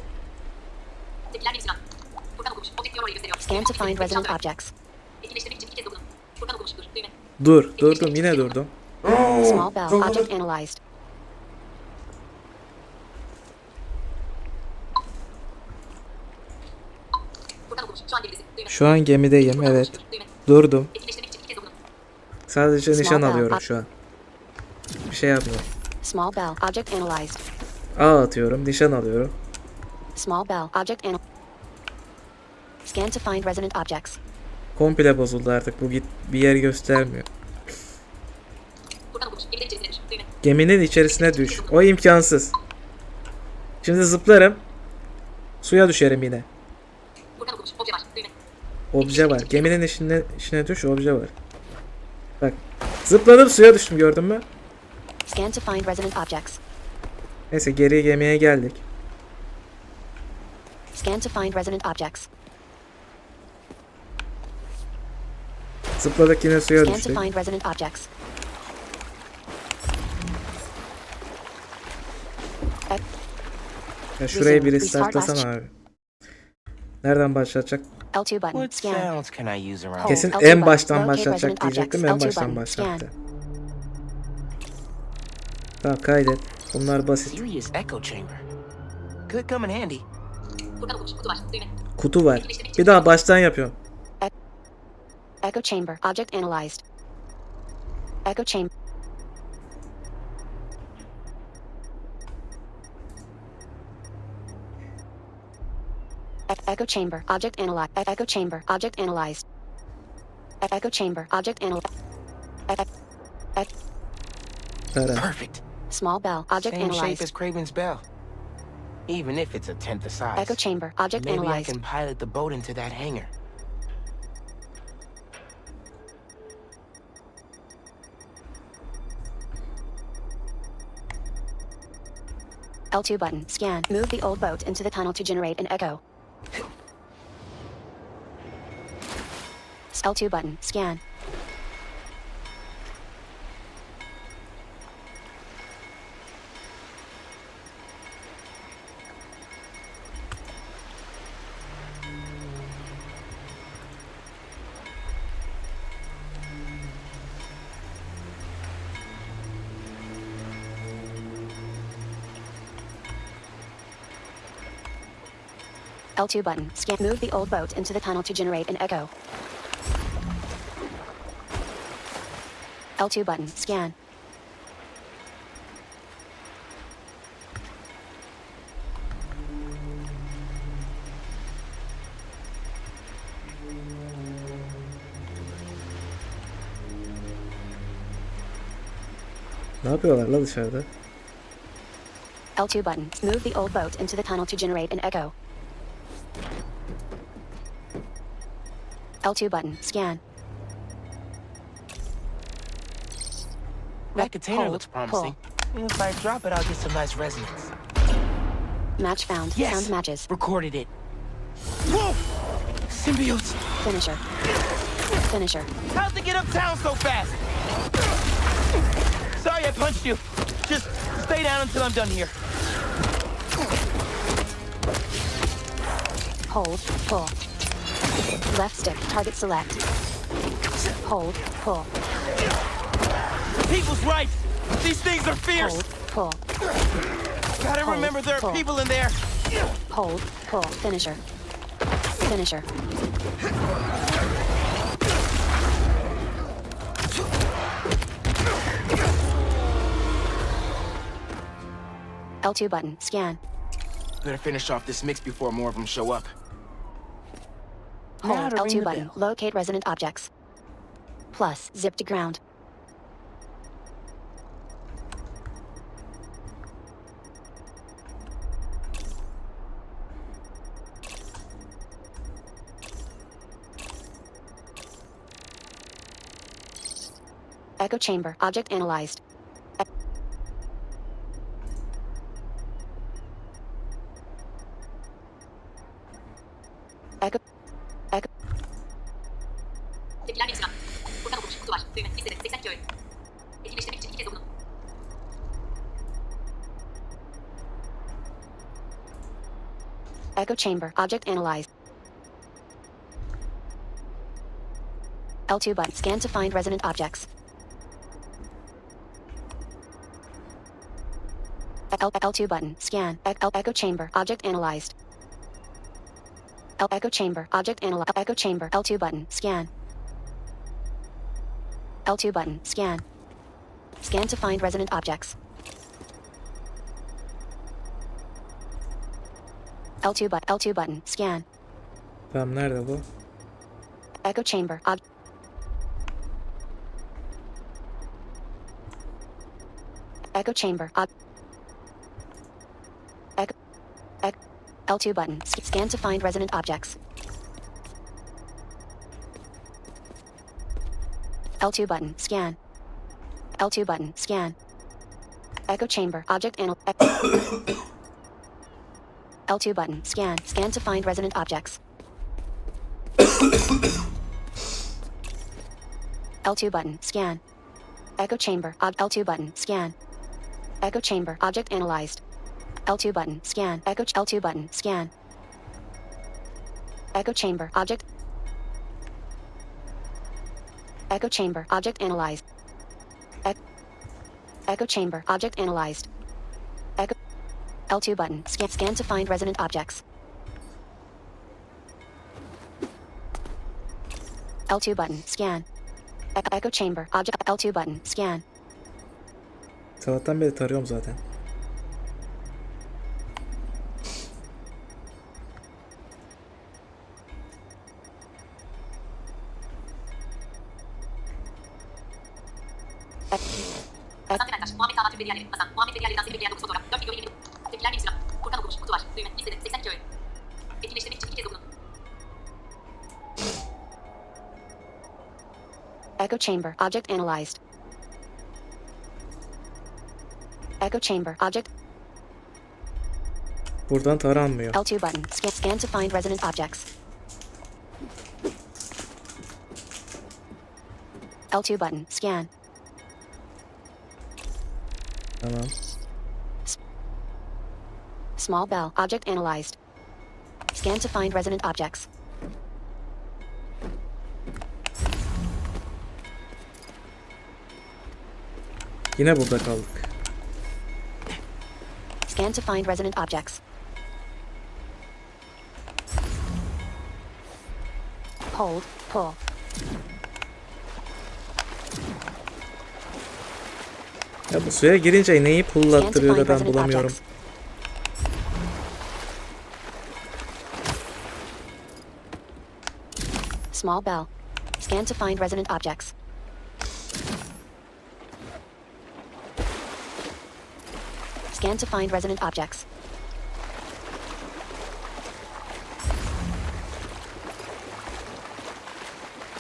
Scan to find resident objects. durdum yine durdum. Small bell. Object analyzed. Şu an gemideyim, evet. Durdum. Sadece nişan Small alıyorum bell. şu an. Bir şey yapmıyorum. Small bell. Object analyzed. A atıyorum, nişan alıyorum. Small bell. Object analyzed. Scan to find resonant objects. Komple bozuldu artık. Bu git bir yer göstermiyor. Geminin içerisine düş. O imkansız. Şimdi zıplarım. Suya düşerim yine. Obje var. Geminin içine düş, obje var. Bak. Zıpladım, suya düştüm, gördün mü? Scan to find resonant objects. Neyse, geri gemiye geldik. Scan to find resonant objects. Zıpladık, yine suya Scan to düştük. find resonant objects. Ya şurayı bir Restart restartlasana abi. Nereden başlatacak? L2 button. What Scan. sounds can I use around? Kesin L2 en button. baştan Locate başlatacak resident diyecektim. objects. En L2 baştan button. başlattı. Tamam, kaydet. Bunlar basit. Serious echo chamber. Could come in handy. Kutu var. Bir daha baştan yapıyorum. Echo chamber. Object analyzed. Echo chamber. Echo chamber. Object analyzed. Echo chamber. Object analyzed. Echo chamber. Object analyzed. Tara. Perfect. Small bell. Object Same shape analyzed. as Craven's bell. Even if it's a tenth the size. Echo chamber. Object Maybe I analyzed. can pilot the boat into that hangar. L2 button. Scan. Move the old boat into the tunnel to generate an echo. L2 button. Scan. L2 button. Scan. Move the old boat into the tunnel to generate an echo. L2 button. Scan. Ne yapıyorlar la dışarıda? L2 button. Move the old boat into the tunnel to generate an echo. L2 button. Scan. That container Hold, looks promising. If I drop it, I'll get some nice resonance. Match found. Yes. Sound matches. Recorded it. Whoa! Symbiotes! Finisher. Finisher. How'd they get uptown so fast? Sorry I punched you. Just stay down until I'm done here. Hold. Pull. Left stick. Target select. Hold. Pull. People's right. These things are fierce. Hold. Pull. Gotta Hold, remember there are pull. people in there. Hold. Pull. Finisher. Finisher. L2 button. Scan. Better finish off this mix before more of them show up. Hold. Now to ring L2 the button. bell. Locate resonant objects. Plus. Zip to ground. Echo chamber. Object analyzed. Echo. Echo. Tepkiler bir sıra. Furkan okumuş. Kutu var. Düğme. Listede. 82 öğün. Etkileştirmek için 2 kez dokunun. Echo chamber. Object analyzed. L2 button. Scan to find resonant objects. L2 button. Scan. Echo chamber. Object analyzed. Echo chamber. Object analyzed. Echo chamber. L2 button. Scan. L2 button. Scan. Scan to find resident objects. L2 button. Scan. Tamam, nerede bu? Echo chamber. Echo chamber. Echo. L2 button. Scan to find resident objects. L2 button. Scan. L2 button. Scan. Echo chamber. Object anal. L2 button. Scan. Scan to find resident objects. L2 button. Scan. Echo chamber. L2 button. Scan. Echo chamber. Object analyzed. L2 button. Scan. Echo. L2 button. Scan. Echo chamber. Object. Echo chamber. Object analyzed. Echo chamber. Object analyzed. Echo. L2 button. Scan. Scan to find resident objects. L2 button. Scan. Echo chamber. Object. L2 button. Scan. Sabahtan beri tarıyorum zaten. Hasan Demirtaş, Muhammed Taha Türk ve diğerleri. Hasan, Muhammed ve diğerlerinden seni bekleyen 9 fotoğraf. 4 video 20 minut. Tepkiler menüsü. Kurtan okumuş. Kutu var. Düğme. Listede. 82 öğün. Etkinleştirmek için 2 kez dokunun. Echo chamber. Object analyzed. Echo chamber. Object. Buradan taranmıyor. L2 button. Scan. Scan to find resident objects. L2 button. Scan. Tamam. Small bell. Object analyzed. Scan to find resident objects. Yine burada kaldık. Scan to find resident objects. Hold. Pull. Ya bu suya girince neyi pullattırıyor da ben bulamıyorum. Small bell. Scan to find resident objects. Scan to find resident objects.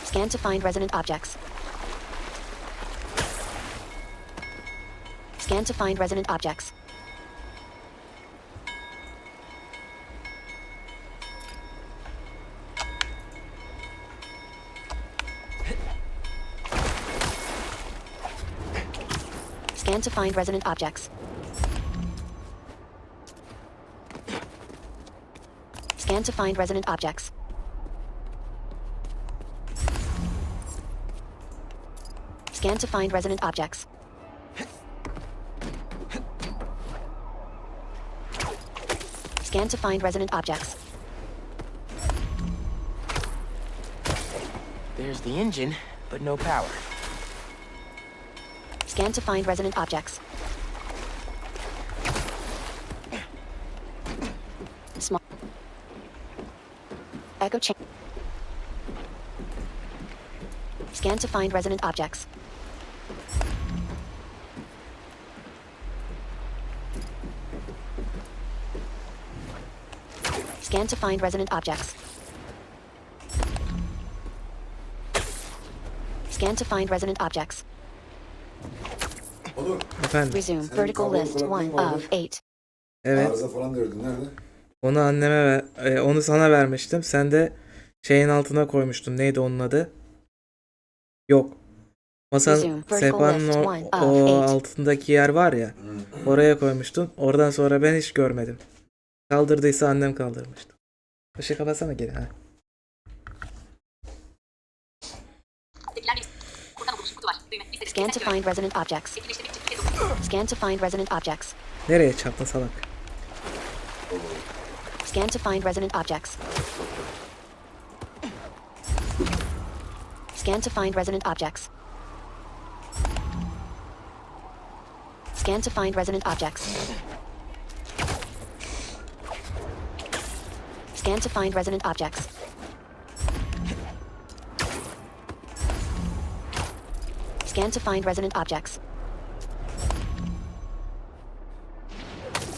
Scan to find resident objects. Scan to find resident objects. Scan to find resident objects. Scan to find resident objects. Scan to find resident objects. Scan to find resident objects. There's the engine, but no power. Scan to find resident objects. Small. Echo chain. Scan to find resident objects. Scan to find resident objects. Scan to find resident objects. Olur. Efendim. Resume. Senin Vertical kablolu list kulaklığın 1 vardı. of 8. Evet. Arıza falan diyordun. Nerede? Onu anneme onu sana vermiştim. Sen de şeyin altına koymuştun. Neydi onun adı? Yok. Masanın, sehpanın o altındaki yer var ya. Oraya koymuştun. Oradan sonra ben hiç görmedim. Kaldırdıysa annem kaldırmıştı. Işığı kapatsana geri. Ha. Tepkiler menüsü. Kurtan okumuş. Kutu var. Düğme. Listede. Scan to 82 öğün. find resident objects. Etkinleştirmek için 2 kez dokunun. Scan to find resident objects. Nereye çarptın salak? Scan to find resident objects. Scan to find resident objects. Scan to find resident objects. Scan to find resident objects. Scan to find resident objects.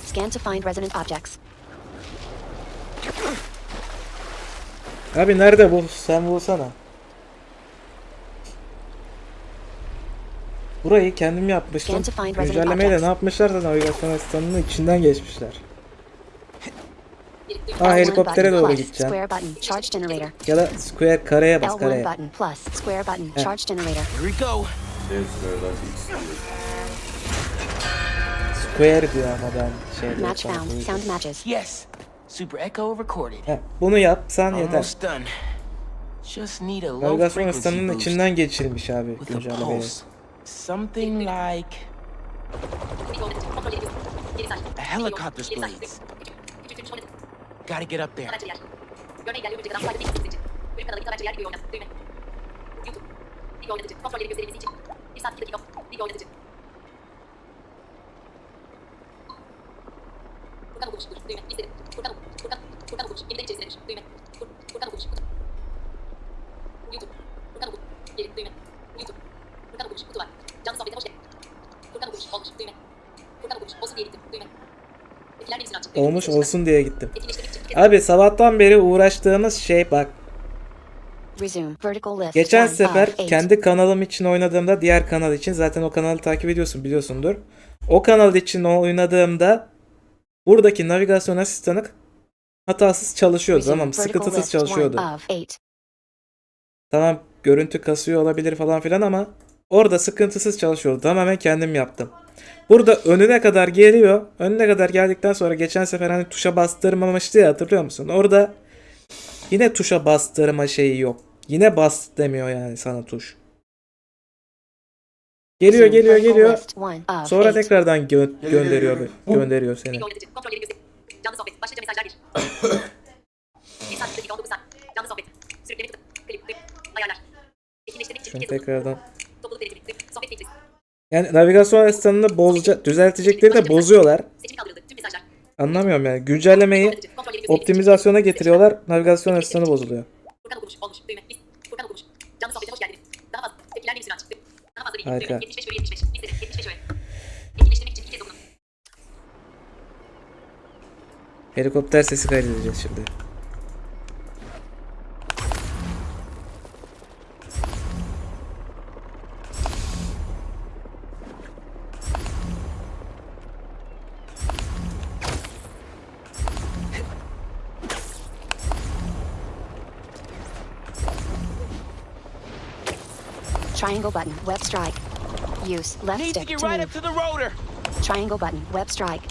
Scan to find resident objects. Abi nerede bu? Sen bulsana. Burayı kendim yapmıştım. Güncellemeyle ne yapmışlar da navigasyon asistanının içinden geçmişler. Aa, helikoptere doğru gideceğim. Ya da square, kareye bas, kareye. L1 button plus square button charge generator. Here we go. Square diyor ama ben şeyde. Match found. Sound matches. Yes. Super Echo recorded. Heh, bunu yapsan yeter. Almost done. Just need a low Navigasyon frequency asistanının boost içinden geçirilmiş abi with a güncellemeyle. pulse. Something like a helicopter's blades. Gotta get up there. Görme engelli örümcek adam fayda değil istici. Bölüm kanalı haberci yer gibi oynat. Düğme. YouTube. Video oynatıcı. Kontrolleri gösterilmesi için. 1 saat 2 dakika. Video oynatıcı. Furkan okumuş. Düğme. İstedim. Furkan okumuş. Yeniden içerisine düş. Düğme. Furkan okumuş. YouTube. Furkan okumuş. Geri. Düğme. YouTube. Furkan okumuş. Kutu var. Canlı sohbete hoş geldin. Furkan okumuş. Olmuş. Düğme. Furkan okumuş. Olsun diye gittim. Düğme. Etkiler menüsünü aç. Olmuş olsun diye gittim. Abi sabahtan beri uğraştığımız şey bak. Resume. Vertical list. Geçen 1 sefer of 8. kendi kanalım için oynadığımda diğer kanal için zaten o kanalı takip ediyorsun biliyorsundur. O kanal için oynadığımda buradaki navigasyon asistanı hatasız çalışıyordu. Resume. Tamam, Vertical sıkıntısız list, çalışıyordu. 1 of 8. Tamam, görüntü kasıyor olabilir falan filan ama orada sıkıntısız çalışıyordu. Tamamen kendim yaptım. Burada önüne kadar geliyor. Önüne kadar geldikten sonra geçen sefer hani tuşa bastırmamıştı ya, hatırlıyor musun? Orada yine tuşa bastırma şeyi yok. Yine bas demiyor yani sana tuş. Geliyor Resume. Vertical geliyor. list, 1 of Sonra 8. tekrardan gönderiyor seni. Video oynatıcı. Kontrolleri göster. Canlı sohbet. Başlıca mesajlar 1. 1 saat 2 dakika 19 saat. Canlı sohbet. Sürükleme kutu. Klip. Düğüm. Ayarlar. Etkinleştirmek için Şunu bir kez tekrardan. topluluk dereceli. Düğüm. Sohbet filtresi. Yani navigasyon asistanını düzeltecekleri de bozuyorlar. Seçimi kaldırıldı. Tüm mesajlar. Anlamıyorum yani. Güncellemeyi Kontrolleri gösterilmesi optimizasyona getiriyorlar. Navigasyon asistanı bozuluyor. Furkan okumuş. Olmuş. Düğme. Biz. Furkan okumuş. Canlı sohbete hoş geldiniz. Daha fazla. Tepkiler menüsünü aç. Düğüm. Daha fazla bilgi. Harika. Düğme. 75 bölü 75. Listede. 75 öğe. Etkinleştirmek için bir kez dokunun. Helikopter sesi kaydedeceğiz şimdi. Triangle button. Web strike. Use left Need to stick get to right move. up to the rotor. Triangle button. Web strike.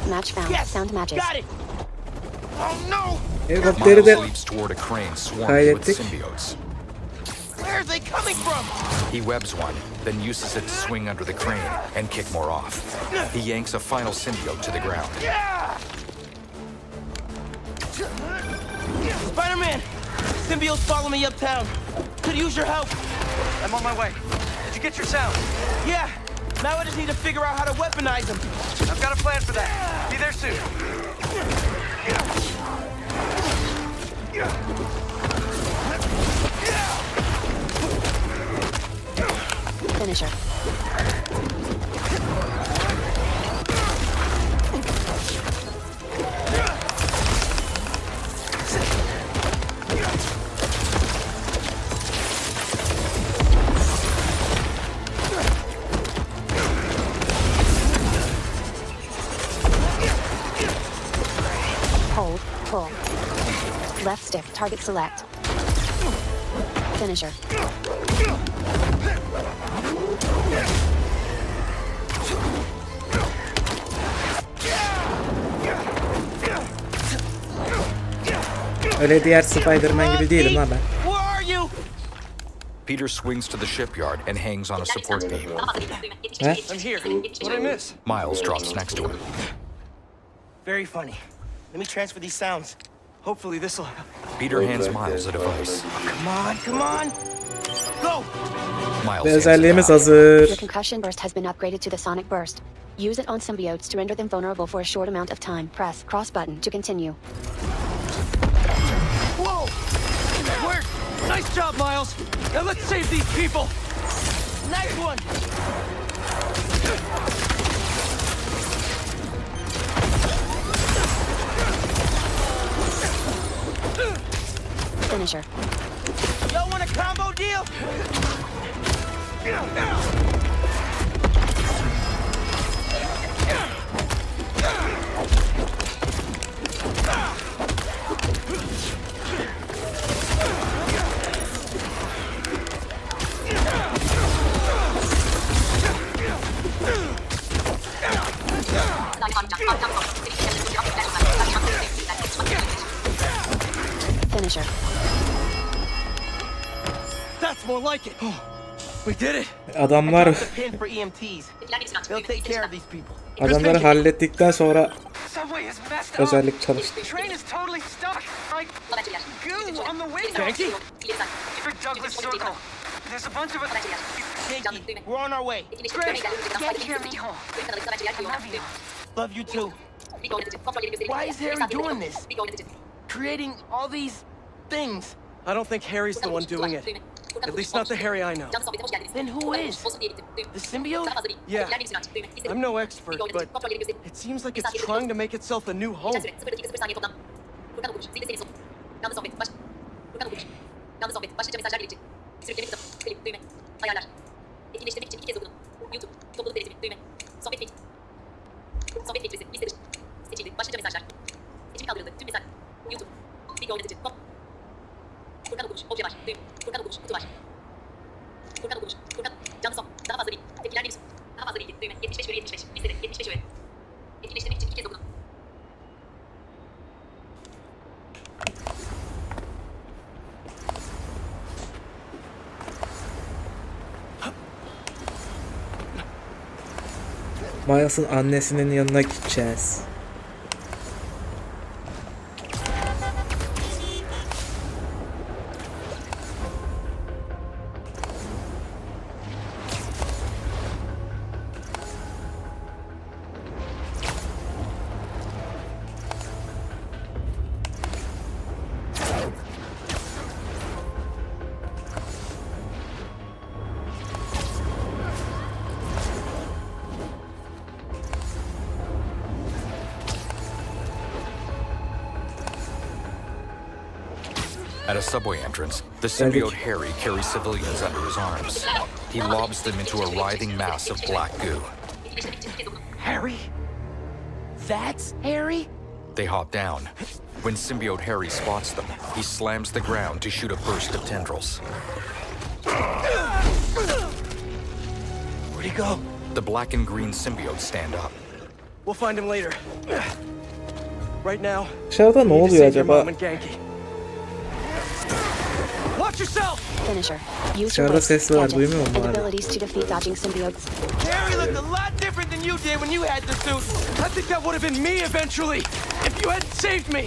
Match found. Yes. Sound matches. Got it. Oh no! Helikopteri de Miles leaps toward a crane swarmed with kaydettik. symbiotes. Where are they coming from? He webs one, then uses it to swing under the crane and kick more off. He yanks a final symbiote to the ground. Spider-Man! Symbiotes follow me uptown. Could use your help. I'm on my way. Did you get your sound? Yeah. Now I just need to figure out how to weaponize them. I've got a plan for that. Be there soon. Finisher. Hold. Pull. Left stick. Target select. Finisher. Öyle diğer Spider-Man gibi değilim ha ben. Where are you? Peter swings to the shipyard and hangs on a support beam. Daha fazla bilgi. Düğme. 75 He? öğe. I'm here. What'd I miss? Miles drops next to him. Very funny. Let me transfer these sounds. Hopefully this'll help. Peter hands Miles a device. Come on. Go! Miles Ve hands it özelliğimiz back. hazır. Your concussion burst has been upgraded to the sonic burst. Use it on symbiotes to render them vulnerable for a short amount of time. Press cross button to continue. Whoa! That worked! Nice job, Miles! Now let's save these people! Nice one! Finisher. Y'all want a combo deal? Finisher. That's more like it! We did it! Adamlar The pin for EMTs. They'll take care of these people. adamları hallettikten sonra Subway is messed up. özellik çalıştı. The train is totally stuck. Like goo on the windows. Yankee? For Douglas Circle. There's a bunch of us. Yankee, we're on our way. Great. Get here, mijo. I love you. Love you too. Why is Harry doing this? Creating all these things. I don't think Harry's the one doing it. At least not the Harry I know. Then who is? The symbiote? Yeah. I'm no expert, but it seems like it's trying to make itself a new home. Miles'ın annesinin yanına gideceğiz. At a subway entrance, the symbiote Harry carries civilians under his arms. He lobs them into a writhing mass of black goo. Harry? That's Harry? They hop down. When symbiote Harry spots them, he slams the ground to shoot a burst of tendrils. Where'd he go? The black and green symbiotes stand up. We'll find him later. Right now, Dışarıda ne we need to oluyor save your acaba? mom and Genki. Watch yourself! Finisher. Use your Dışarıda wits, ses var, gadgets, duymuyor musun and hala? abilities to defeat dodging symbiotes. Harry looked a lot different than you did when you had the suit. I think that would have been me eventually, if you hadn't saved me!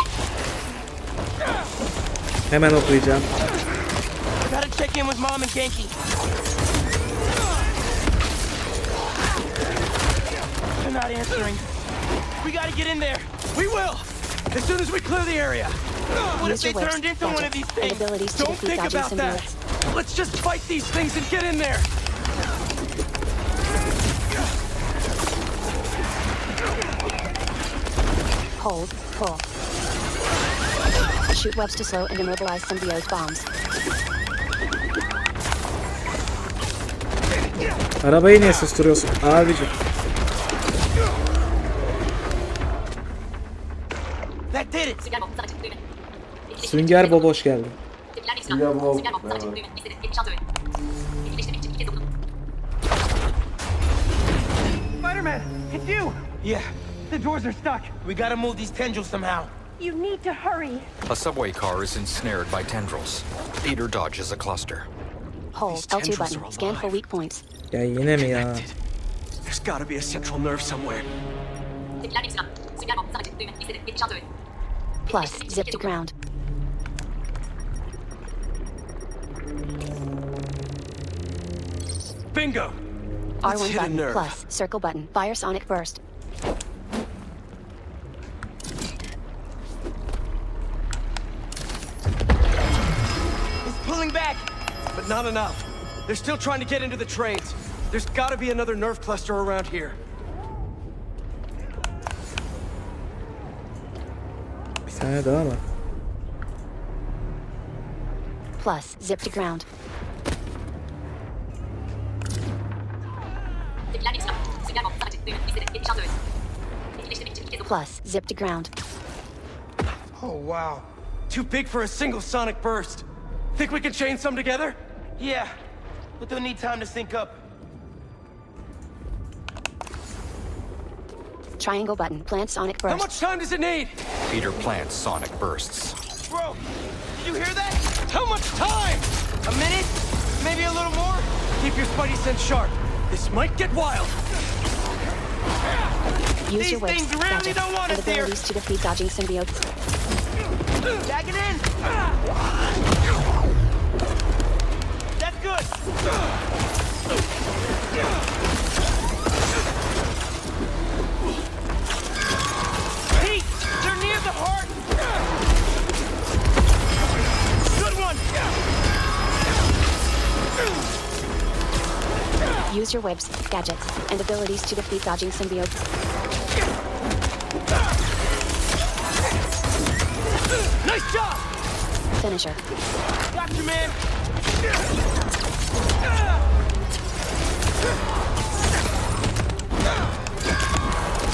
Hemen okuyacağım. I gotta check in with Mom and Genki. They're not answering. We gotta get in there. We will! As soon as we clear the area! What if Use they your wits, turned into one of gadgets, these and things? abilities to Don't defeat think dodging about that! symbiotes. Let's just fight these things and get in there! Hold, pull. Shoot webs to slow and immobilize symbiote bombs. Arabayı niye susturuyorsun abicim? That did it. Sünger Bob hoş geldin. Sünger Bob, merhaba. Spider-Man, it's you. Yeah, The doors are stuck. we gotta move these tendrils somehow. You need to hurry. A subway car is ensnared by tendrils. Peter dodges a cluster. Hold, These L2 tendrils button. are Scan for alive. weak points. Ya yine mi ya? Connected. There's gotta be a central nerve somewhere. plus zip to ground. Bingo! Let's R1 hit a button nerve. plus circle button. Fire sonic burst. It's pulling back, but not enough. They're still trying to get into the trains. There's gotta be another nerve cluster around here. Bir tane daha mı? Plus zip to ground. Tepkiler bir sınav. Sinyal bomba sadece. Düğme. İzledi. 76 öğret. Etkileştirmek için 2 kez dokun. Plus zip to ground. Oh, wow. Too big for a single sonic burst. Think we can chain some together? Yeah, but they'll need time to sync up. Triangle button. Plant sonic burst. How much time does it need? Peter plants sonic bursts. Bro, did you hear that? How much time? A minute? Maybe a little more? Keep your spidey sense sharp. This might get wild. Use These your whips, things really gadgets, don't want and us here. abilities to defeat dodging symbiotes. Backing in. That's good. Pete, they're near the heart. Good one. Use your whips, gadgets, and abilities to defeat dodging symbiotes. Nice job! Finisher. Gotcha, man.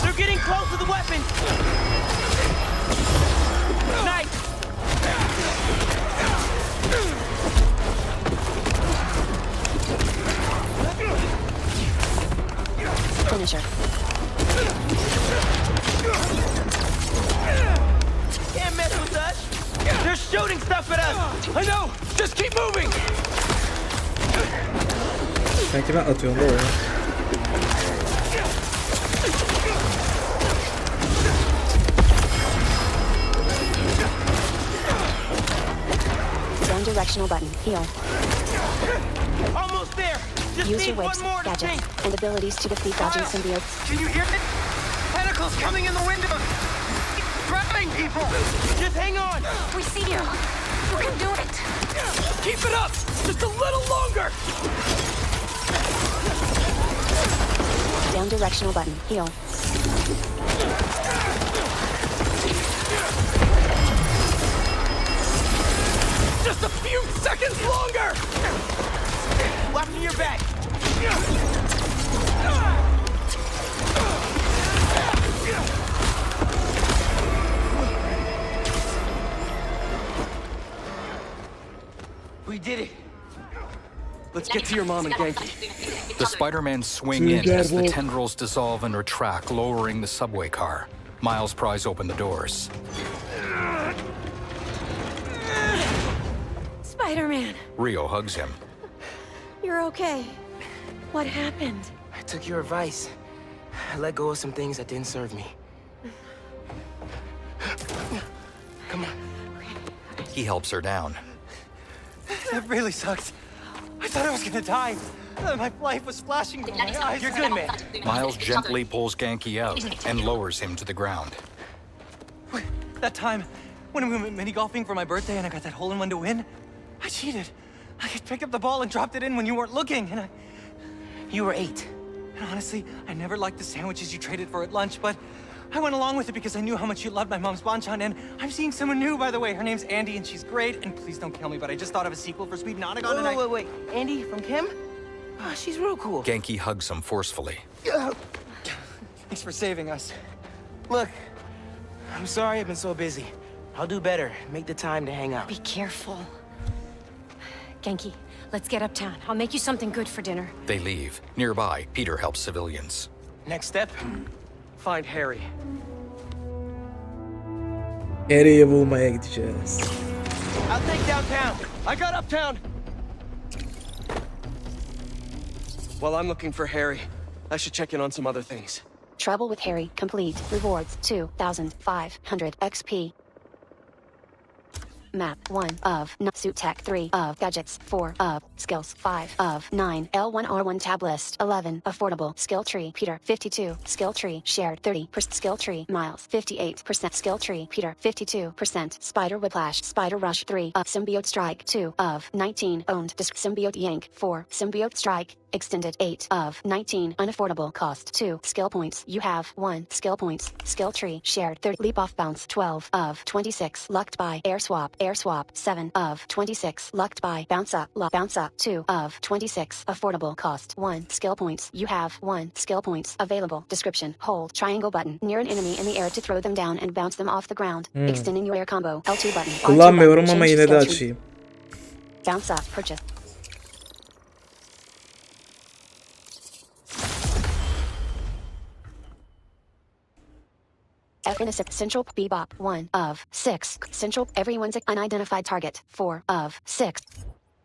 They're getting close to the weapon. Nice. Finisher. Can't mess with us. They're shooting stuff at us. I know! Just keep moving! Sanki ben atıyorum da oyunu. Down directional button. Heal. Almost there. Just Use need your whips, one more to gadgets, sync. and abilities to defeat dodging Kyle, symbiotes. Can you hear it? Tentacles coming in the windows. Grabbing people. Just hang on. We see you. You can do it. Keep it up! Just a little longer! Down directional button. Heal. Just a few seconds longer! Watching your back. We did it. Let's get to your mom and Genki. The Spider-Man swing in as the tendrils dissolve and retract, lowering the subway car. Miles pries open the doors. Spider-Man, Rio hugs him. you're okay. What happened? I took your advice. I let go of some things that didn't serve me. Come on. He helps her down. That really sucks. I thought I was gonna die. My life was flashing before my eyes. You're good, man. Miles gently pulls Genki out and lowers him to the ground. That time when we went mini golfing for my birthday and I got that hole-in-one to win, I cheated. I picked up the ball and dropped it in when you weren't looking, and You were 8. And honestly, I never liked the sandwiches you traded for at lunch, but I went along with it because I knew how much you loved my mom's banchan, and I'm seeing someone new, by the way. Her name's Andy, and she's great, and please don't kill me, but I just thought of a sequel for Sweet Nonagon, and I... Wait. Andy from Kim? Oh, she's real cool. Genki hugs him forcefully. Thanks for saving us. Look, I'm sorry I've been so busy. I'll do better. Make the time to hang out. Be careful. Genki, let's get uptown. I'll make you something good for dinner. They leave. Nearby, Peter helps civilians. Next step? Find Harry. Harry'i bulmaya gideceğiz. I'll take downtown. I got uptown! While I'm looking for Harry, I should check in on some other things. Trouble with Harry complete. Rewards 2,500 XP. map 1 of suit tech 3 of gadgets 4 of skills 5 of 9 L1R1 tab list 11 affordable skill tree Peter 52 skill tree shared 30% skill tree Miles 58% skill tree Peter 52% spider whiplash spider rush 3 of symbiote strike 2 of 19 owned symbiote yank 4 symbiote strike extended 8 of 19 unaffordable cost 2 skill points you have 1 skill points skill tree shared 30 leap off bounce 12 of 26 lucked by air swap 7 of 26 lucked by bounce up 2 of 26 affordable cost 1 skill points you have 1 skill points available description hold triangle button near an enemy in the air to throw them down and bounce them off the ground extending your air combo L2 button R2 Kullanmıyorum button, ama change yine de skill tree. açayım. Bounce up purchase F innocent central bebop 1 of 6 central everyone's unidentified target 4 of 6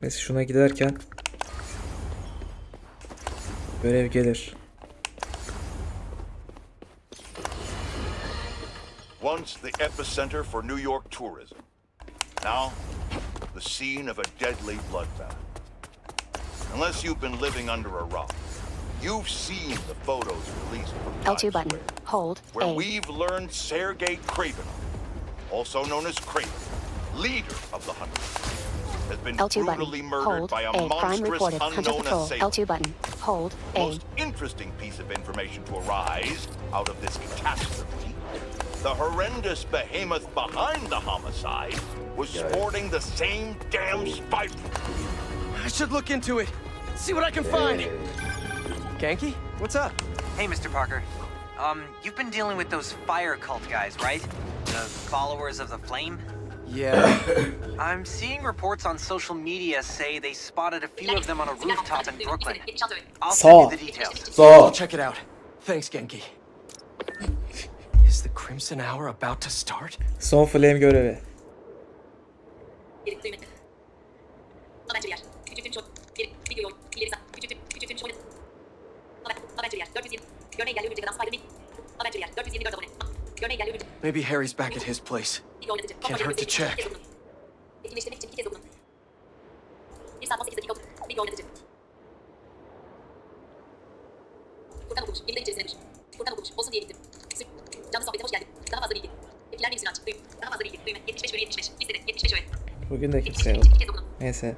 Mesela şuna giderken görev gelir. Once the epicenter for New York tourism. Now, the scene of a deadly bloodbath. Unless you've been living under a rock, you've seen the photos released from L2 Times button Square, hold where A we've learned Sergei Kravenov, also known as Kraven, leader of the Hunters, has been L2 brutally button murdered hold by a A prime monstrous reported Hunter unknown patrol assailant. L2 button hold The A most interesting piece of information to arise out of this catastrophe: the horrendous behemoth behind the homicide was sporting the same damn spider. I should look into it. See what I can find. Ganke, what's up? Hey, Mr. Parker. You've been dealing with those fire cult guys, right? The followers of the flame? Yeah. I'm seeing reports on social media say they spotted a few of them on a rooftop in Brooklyn. I'll send you the details. I'll check it out. Thanks, Genki. Is the Crimson Hour about to start? Son flame görevi. Maybe Harry's back at his place. Can't hurt to check. Bugün de kimse yok. Neyse.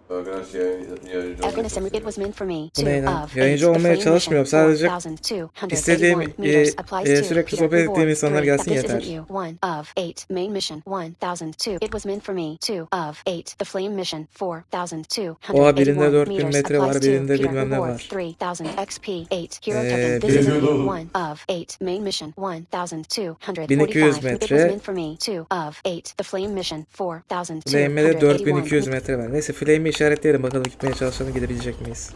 Arkadaşlar yayıncı F innocent it was meant for me Bu 2 ne lan? of Yayıncı 8 the olmaya flame çalışmıyorum. mission Sadece 4281 istediğim meters applies to sürekli Peter sohbet ettiğim reward insanlar 3 gelsin this yeter. isn't you 1 of 8 main mission 1002 it was meant for me 2 of 8 the flame mission 4281 Oha, birinde 4000 meters metre var, applies to birinde Peter bilmem ne reward var. 3000 XP 8 hero token this isn't you 1 of 8 main mission 1245 1200 it was metre. meant for me 2 of 8 the flame mission 4281 Flame'e de 4200 metre var. Neyse flame'i işaretleyelim, bakalım gitmeye çalışanı gidebilecek miyiz?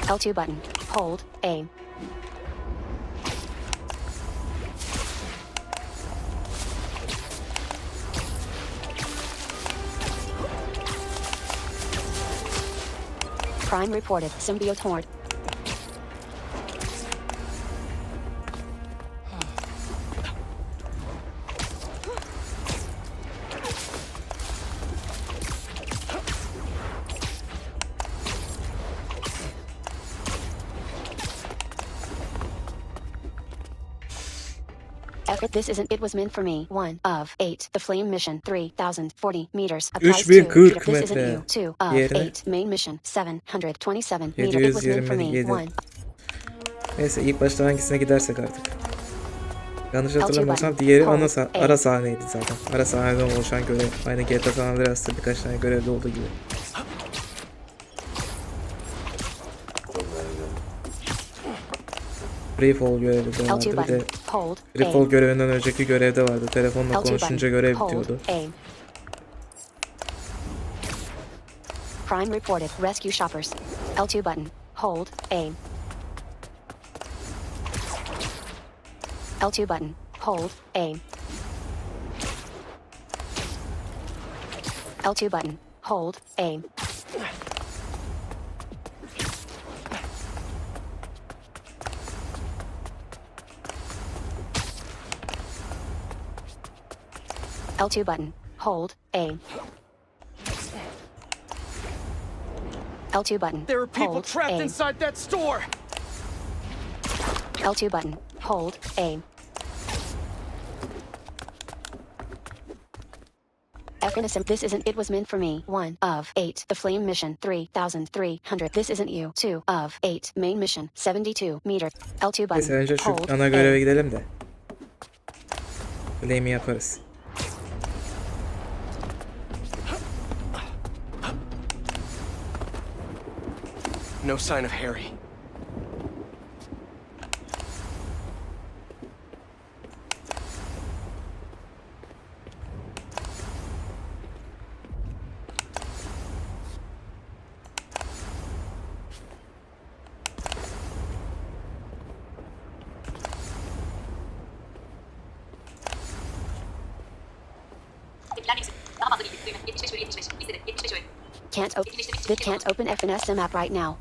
L2 button hold A Prime reported symbiote horde. This isn't it was meant for me 1 of 8 the flame mission 3040 meters applies to 3040 this isn't metre. you 2 of Yerine 8 main mission 727 meters it was meant for me 727 1 Neyse ilk başta hangisine gidersek artık. Yanlış hatırlamıyorsam diğeri ara sahneydi zaten. Ara sahneden oluşan görev. Aynı GTA San Andreas'ta birkaç tane görevde olduğu gibi. Freefall görevi de vardı. Bir de Freefall görevinden önceki görevde vardı. Telefonla konuşunca görev bitiyordu. Prime reported rescue shoppers. L2 button. Hold A. L2 button. Hold A. L2 button. Hold. A. L2 button. Hold. A. L2 button. There are people Hold. trapped A. inside that store! L2 button. Hold. A. F innocent. This isn't. It was meant for me. 1 of 8. The flame mission. 3,300. This isn't you. 2 of 8. Main mission. 72 meter. L2 button. Neyse önce şu Hold. ana A. göreve gidelim de. Flame'i yaparız. No sign of Harry. Tepkiler menüsü. Daha fazla bilgi. Düğme. 75 bölü 75. Listede. 75 öğe. Can't open FNS map right now.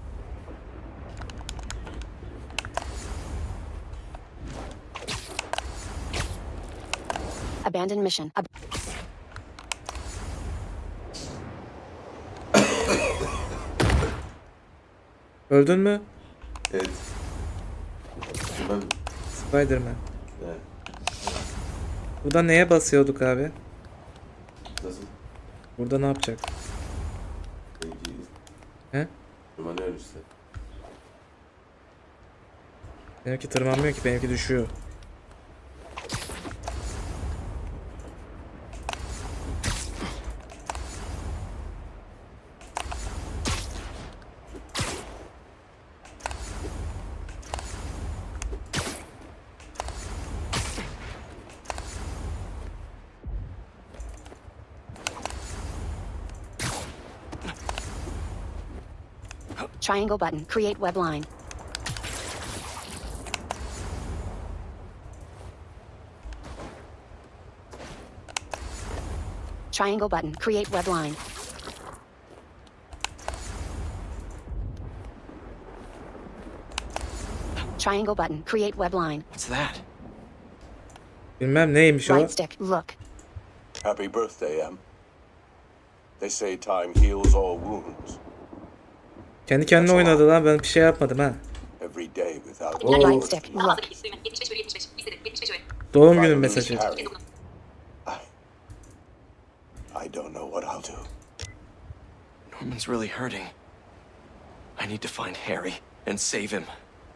Abandoned mission. Öldün mü? Evet. Ben... Spider-Man. Evet. Burada neye basıyorduk abi? Nasıl? Burada ne yapacak? Benimki... He? Tırmanıyor işte. Benimki tırmanmıyor ki, benimki düşüyor. Triangle button. Create web line. Triangle button. Create web line. Triangle button. Create web line. What's that? Bilmem neymiş o. Right stick. Look. Happy birthday, Em. They say time heals all wounds. Kendi kendine oynadı lan, ben bir şey yapmadım ha. Every day without Right stick. Daha fazla Look. bilgi. Düğme. 75 bölü 75. Listede. 75 öğe. Doğum günü mesajı. Harry, I don't know what I'll do. Norman's really hurting. I need to find Harry and save him.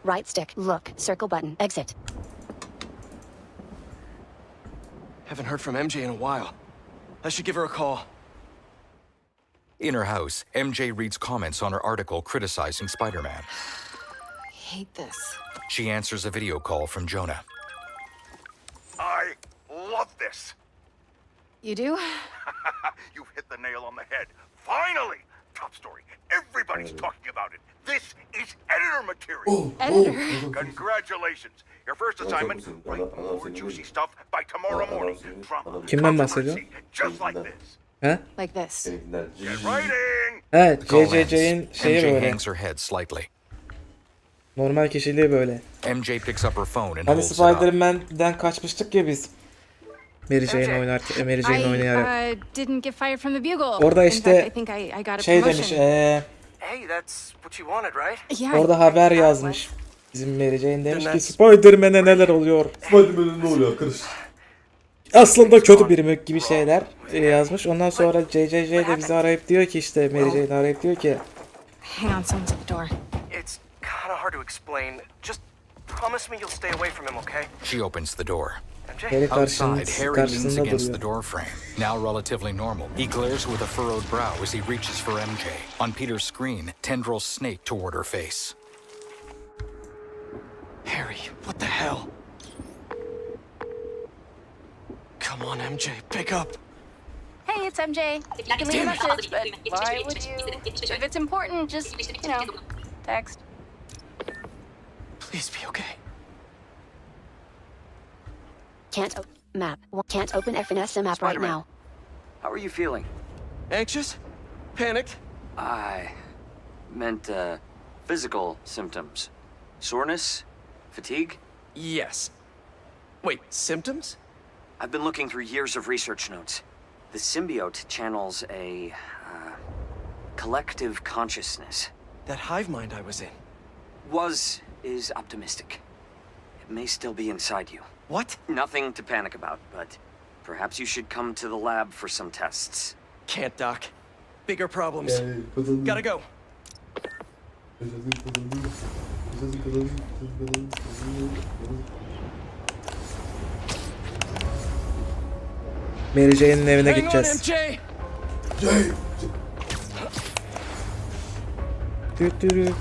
Right stick. Look. Circle button. Exit. Haven't heard from MJ in a while. I should give her a call. In her house, MJ reads comments on her article criticizing Spider-Man. I hate this. She answers a video call from Jonah. I love this. You do? You've hit the nail on the head. Finally! Top story. Everybody's talking about it. This is editor material. Editor. Congratulations. Your first assignment, write more juicy stuff by tomorrow morning. From Kimden bahsediyor? controversy, just like this. He? Like this. Seninkinden. Get writing! He, The call ends. CCC'nin şeyi MJ böyle. hangs her head slightly. Normal kişiliği böyle. MJ picks up her phone and Hani holds it up. Spider-Man'den kaçmıştık ya biz. Mary Jane oynarken, Mary Jane oynayarak. Didn't get fired from the Bugle. Orada In işte fact, I think I got a şey promotion. demiş, Hey, that's what you wanted, right? Yeah. orada haber yazmış. Bizim Mary Jane demiş ki Spider-Man'e neler oluyor. Spider-Man'in ne oluyor arkadaş? Aslında kötü biri mi gibi şeyler yazmış. Ondan sonra JJJ de bizi arayıp diyor ki işte Mary Jane arayıp diyor ki Hang on, someone's at the door. It's kind of hard to explain. Just promise me you'll stay away from him, okay? She opens the door. Harry Outside, Harry leans karşısında against the duruyor. door frame, now relatively normal. He glares with a furrowed brow as he reaches for MJ. On Peter's screen, tendrils snake toward her face. Harry, what the hell? Come on, MJ, pick up. Hey, it's MJ. You can leave a message, but why would you? If it's important, just, text. Please be okay. Can't open FNS map right Spider-Man. now. How are you feeling? Anxious? Panicked? I meant, physical symptoms. Soreness? Fatigue? Yes. Wait, symptoms? I've been looking through years of research notes. The symbiote channels a, collective consciousness. That hive mind I was in. Is optimistic. It may still be inside you. What? Nothing to panic about, but perhaps you should come to the lab for some tests. Can't, Doc. Bigger problems. Gotta go. Mary Jane'in evine Hang on, gideceğiz. MJ! Düt dürüt.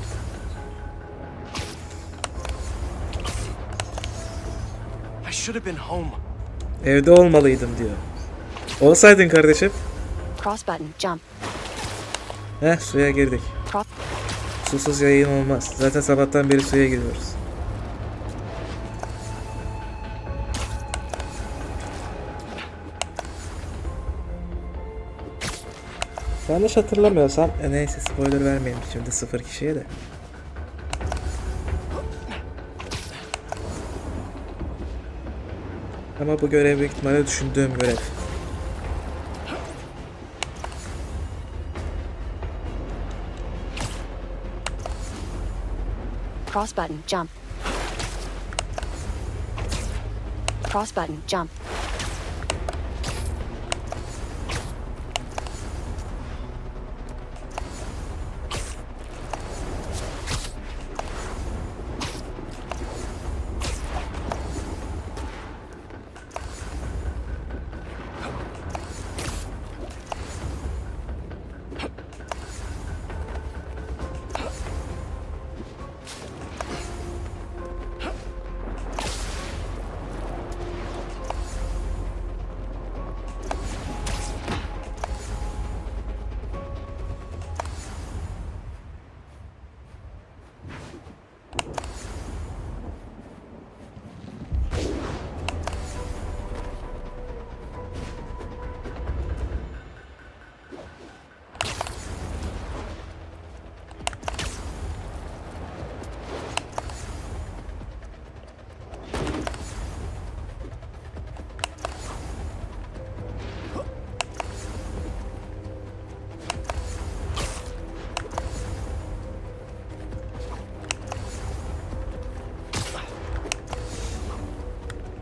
I should have been home. Evde olmalıydım diyor. Olsaydın kardeşim. Cross button, jump. Heh, suya girdik. Cross. Susuz yayın olmaz. Zaten sabahtan beri suya giriyoruz. Yanlış hatırlamıyorsam, neyse spoiler vermeyeyim şimdi 0 kişiye de. Ama bu görev büyük ihtimalle düşündüğüm görev. Cross button, jump. Cross button, jump.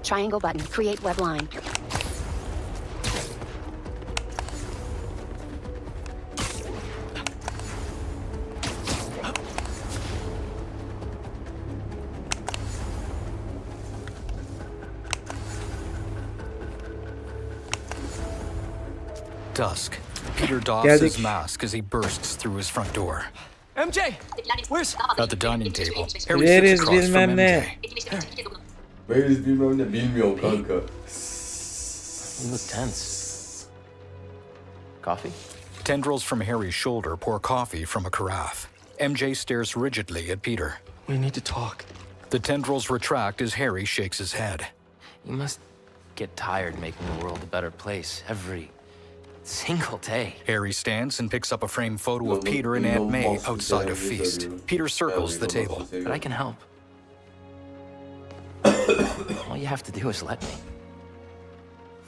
Triangle button, create web line. Dusk. Peter doffs his mask as he bursts through his front door. MJ! Where's... At the dining table, Harry sits across from MJ. Where's bilmem ne? Bilmiyorum kanka. You look tense. Coffee? Tendrils from Harry's shoulder pour coffee from a carafe. MJ stares rigidly at Peter. We need to talk. The tendrils retract as Harry shakes his head. You must get tired making the world a better place every single day. Harry stands and picks up a framed photo of Peter and Aunt May outside a feast. Peter circles the table. But I can help. All you have to do is let me.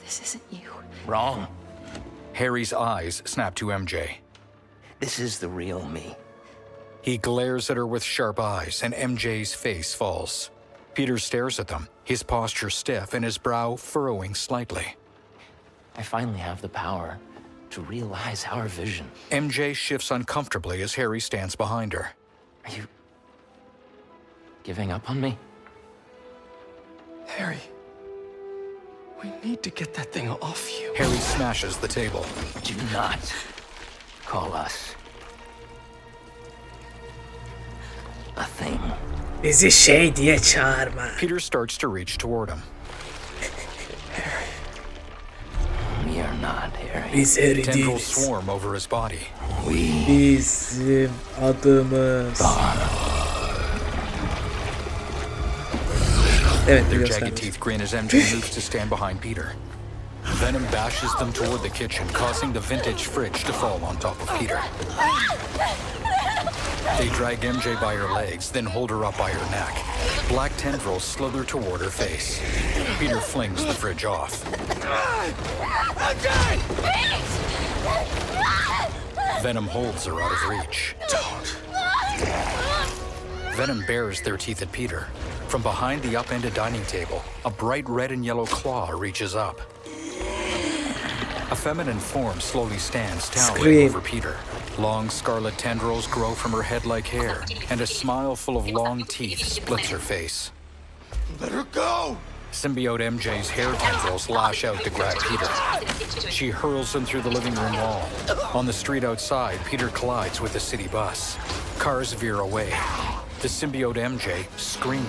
This isn't you. Wrong. Harry's eyes snap to MJ. This is the real me. He glares at her with sharp eyes, and MJ's face falls. Peter stares at them, his posture stiff and his brow furrowing slightly. I finally have the power to realize our vision. MJ shifts uncomfortably as Harry stands behind her. Are you giving up on me? Harry, we need to get that thing off you. Harry smashes the table. Do not call us a thing. Bizi şey diye çağırma. Peter starts to reach toward him. We are not Harry. Biz Harry Tendrils değiliz. swarm over his body. Bizim adımız. Evet, Their biliyorsun. jagged teeth grin as MJ moves to stand behind Peter. Venom bashes them toward the kitchen, causing the vintage fridge to fall on top of Peter. They drag MJ by her legs, then hold her up by her neck. Black tendrils slither toward her face. Peter flings the fridge off. Venom holds her out of reach. Don't. Venom bares their teeth at Peter. From behind the upended dining table, a bright red and yellow claw reaches up. A feminine form slowly stands towering over Peter. Long scarlet tendrils grow from her head like hair, and a smile full of long teeth splits her face. Let her go! Symbiote MJ's hair tendrils lash out to grab Peter. She hurls him through the living room wall. On the street outside, Peter collides with a city bus. Cars veer away. The symbiote MJ, Scream,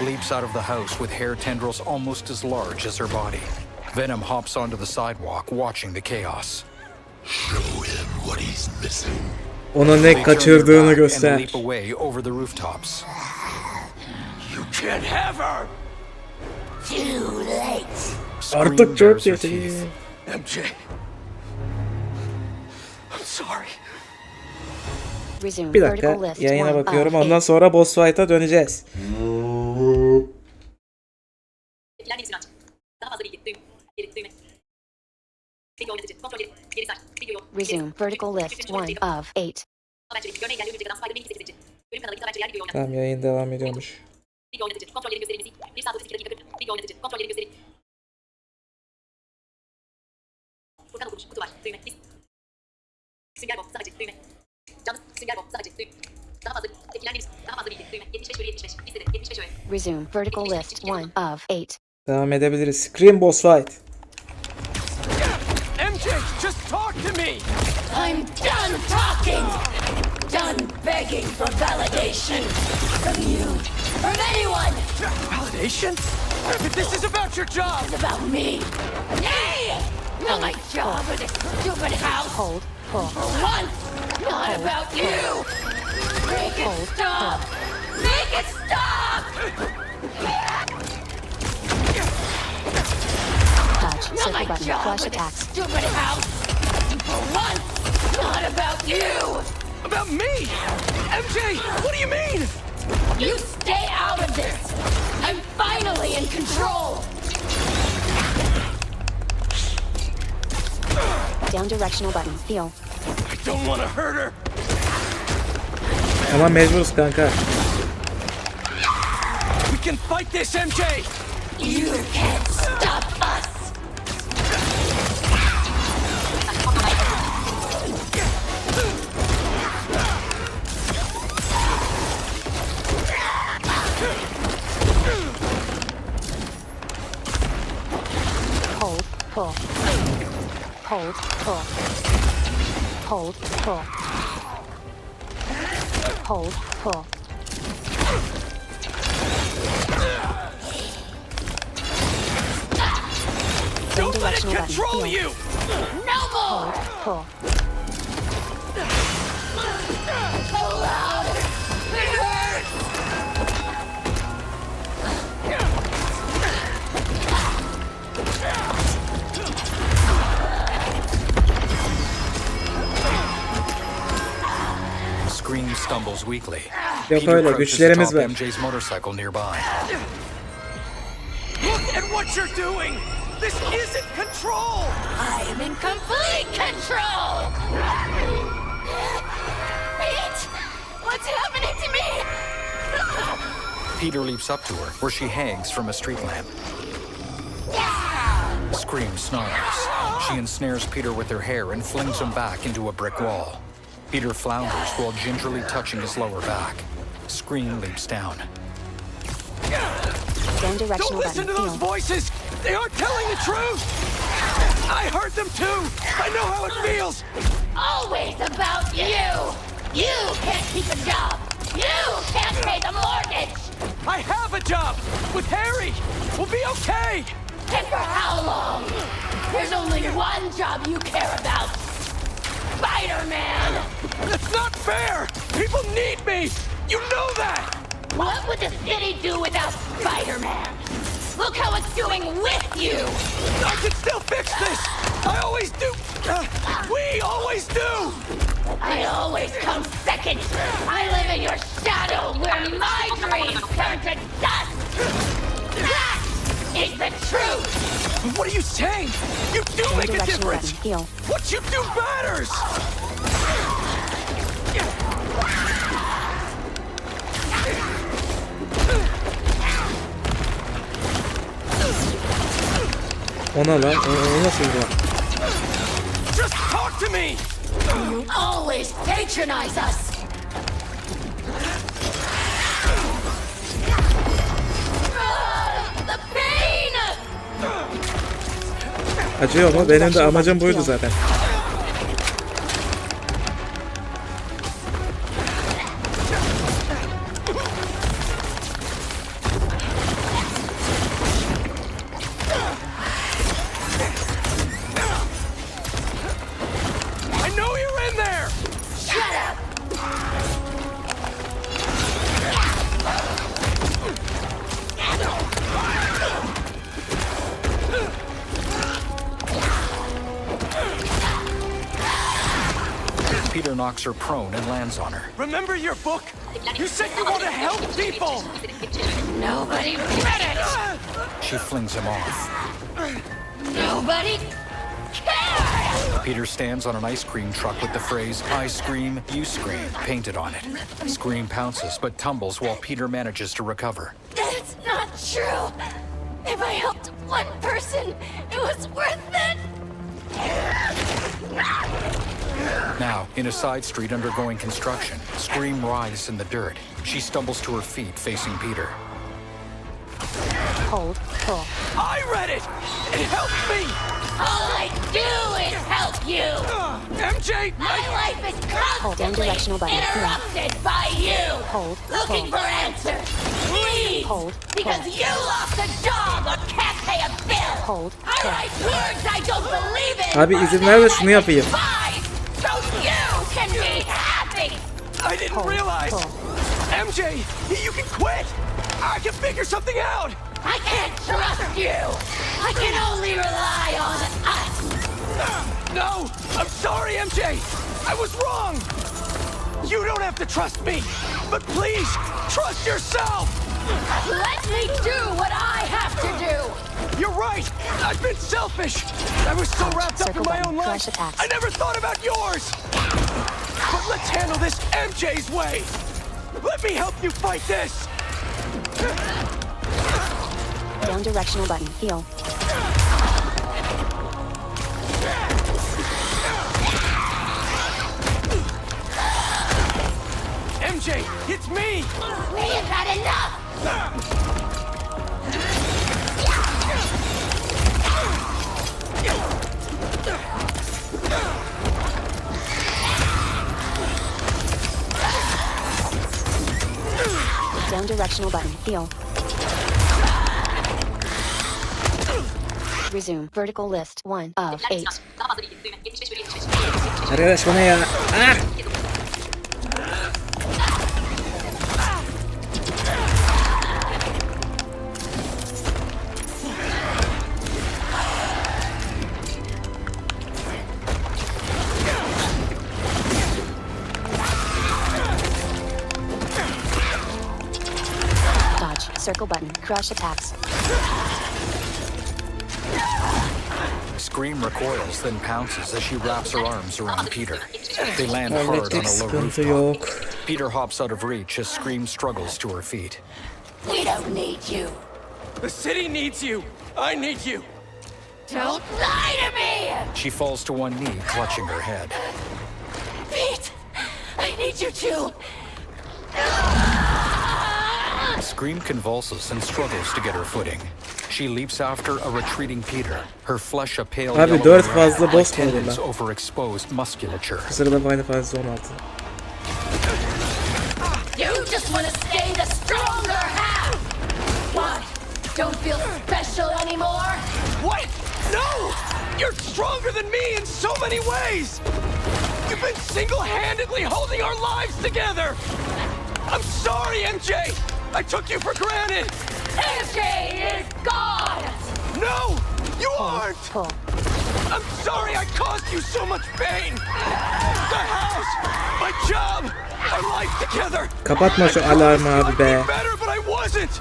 leaps out of the house with hair tendrils almost as large as her body. Venom hops onto the sidewalk, watching the chaos. Show him what he's missing. Ona ne kaçırdığını göster. And leap away over the rooftops. You can't have her. Too late. Artık çok kötü. MJ. I'm sorry. Bir dakika, yayına bakıyorum. Ondan sonra boss fight'a döneceğiz. Resume vertical list 1 of 8. Tamam, yayın devam ediyormuş. Resume vertical list 1 of 8. Devam edebiliriz. Scream boss fight. MJ, just talk to me! I'm done talking! Done begging for validation! From you! From anyone! Validation? This is about your job! It's about me! Hey! Not my job in this stupid house! Hold, pull. For once! Not about you! Make it stop! Make it stop! Dodge, Not circle my button, job flash in this attacks. stupid house! For once! Not about you! About me? MJ, what do you mean? You stay out of this! I'm finally in control! Down directional button, heal. I don't want to hurt her. Ama mecburuz kanka. We can fight this, MJ! You can't stop us! Hold, pull. Hold, pull. Hold, pull. Hold, pull. Don't let it control you! No more! Hold, pull. So loud! It hurts! Scream stumbles weakly. Yok öyle, güçlerimiz var. MJ's motorcycle nearby. Look at what you're doing! This isn't control! I am in complete control! Pete! What's happening to me? Peter leaps up to her, where she hangs from a street lamp. Scream snarls. She ensnares Peter with her hair and flings him back into a brick wall. Peter flounders while gingerly touching his lower back. Scream leaps down. Down directional Don't listen to button, those heal. voices! They aren't telling the truth! I heard them too! I know how it feels! Always about you! You can't keep a job! You can't pay the mortgage! I have a job! With Harry! We'll be okay! And for how long? There's only one job you care about! Spider-Man! That's not fair! People need me! You know that! What would the city do without Spider-Man? Look how it's doing with you! I can still fix this! I always do! We always do! I always come second! I live in your shadow where my dreams turn to dust! That is the truth! What are you saying? You do make a difference! Heal. What you do matters! Ona lan, o nasıl bu? Just talk to me! You always patronize us! The pain! Acıyor mu? Benim de amacım buydu zaten. Peter knocks her prone and lands on her. Remember your book? You said you want to help people! Nobody read it! She flings him off. Nobody cares! Peter stands on an ice cream truck with the phrase, "I scream, you scream," painted on it. Scream pounces, but tumbles while Peter manages to recover. That's not true! If I helped one person, it was worth it! Now, in a side street undergoing construction, Scream writhes in the dirt. She stumbles to her feet, facing Peter. Hold, pull. I read it! It helped me! All I do is help you! MJ! My life is Hold down constantly directional button. interrupted by you! Hold, Looking pull. for answers! Please! Hold, Because pull. you lost a job or can't pay a bill! Hold, I pull. write words I don't believe in! Abi izin ver de şunu yapayım. So you can be happy! I didn't realize! MJ, you can quit! I can figure something out! I can't trust you! I can only rely on us! No! I'm sorry, MJ! I was wrong! You don't have to trust me! But please, trust yourself! Let me do what I have to do! You're right! I've been selfish! I was so wrapped up in my own life, I never thought about yours! But let's handle this MJ's way! Let me help you fight this! Down directional button. Heal. MJ, it's me! We have had enough! Down directional button. Heal. Resume. Vertical list. 1 of 8. Arkadaş bana ya. Ah! Dodge. Circle button. Crush attacks. Scream recoils, then pounces as she wraps her arms around Peter. They land hard on Hallettik, a low sıkıntı rooftop. yok. Peter hops out of reach as Scream struggles to her feet. We don't need you. The city needs you! I need you! Don't lie to me! She falls to one knee, clutching her head. Pete, I need you too. Scream convulses and struggles to get her footing. She leaps after a retreating Peter, her flesh a pale Abi yellow 4 red, fazla boss like mu tendons lan? overexposed musculature. Sırada Final Fantasy 16. You just want to stay the stronger half! Why? Don't feel special anymore? What? No! You're stronger than me in so many ways! You've been single-handedly holding our lives together! I'm sorry, MJ! I took you for granted! MJ is God! No! You aren't! Pull. I'm sorry I caused you so much pain! The house! My job! Our life together! Kapatma şu alarmı abi be. Better, but I wasn't!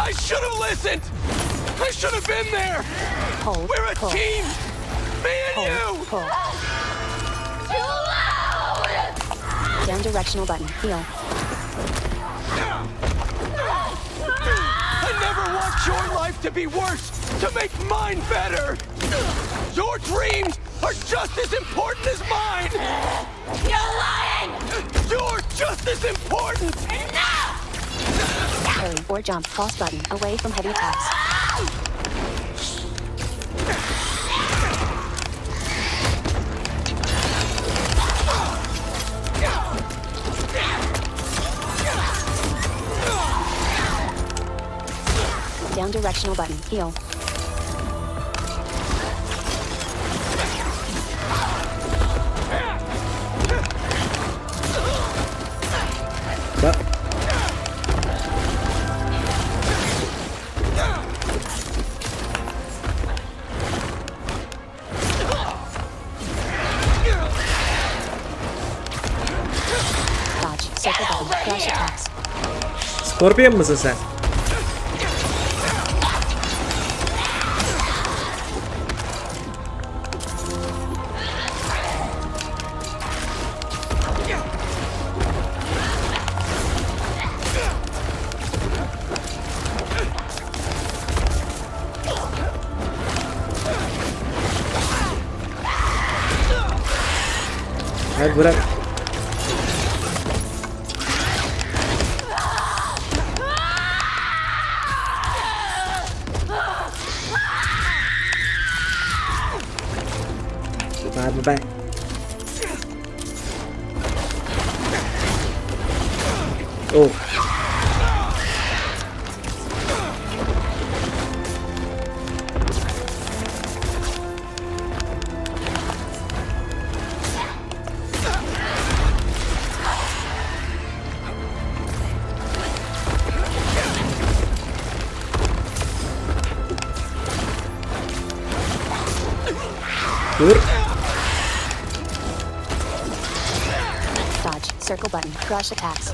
I should have listened! I should have been there! Hold. We're a Pull. team! Me and you! Pull. Too loud! Down directional button. Heel. I never want your life to be worse, to make mine better! Your dreams are just as important as mine! You're lying! You're just as important! Enough! Parry or jump. Pulse button. Away from heavy attacks. Down directional button. Heel. Bak. Dodge. Circle button. Crash attacks. Scorpion mısın sen? Hadi bırak. Hadi be. Oh. Dur. Dodge. Circle button. Crush attacks.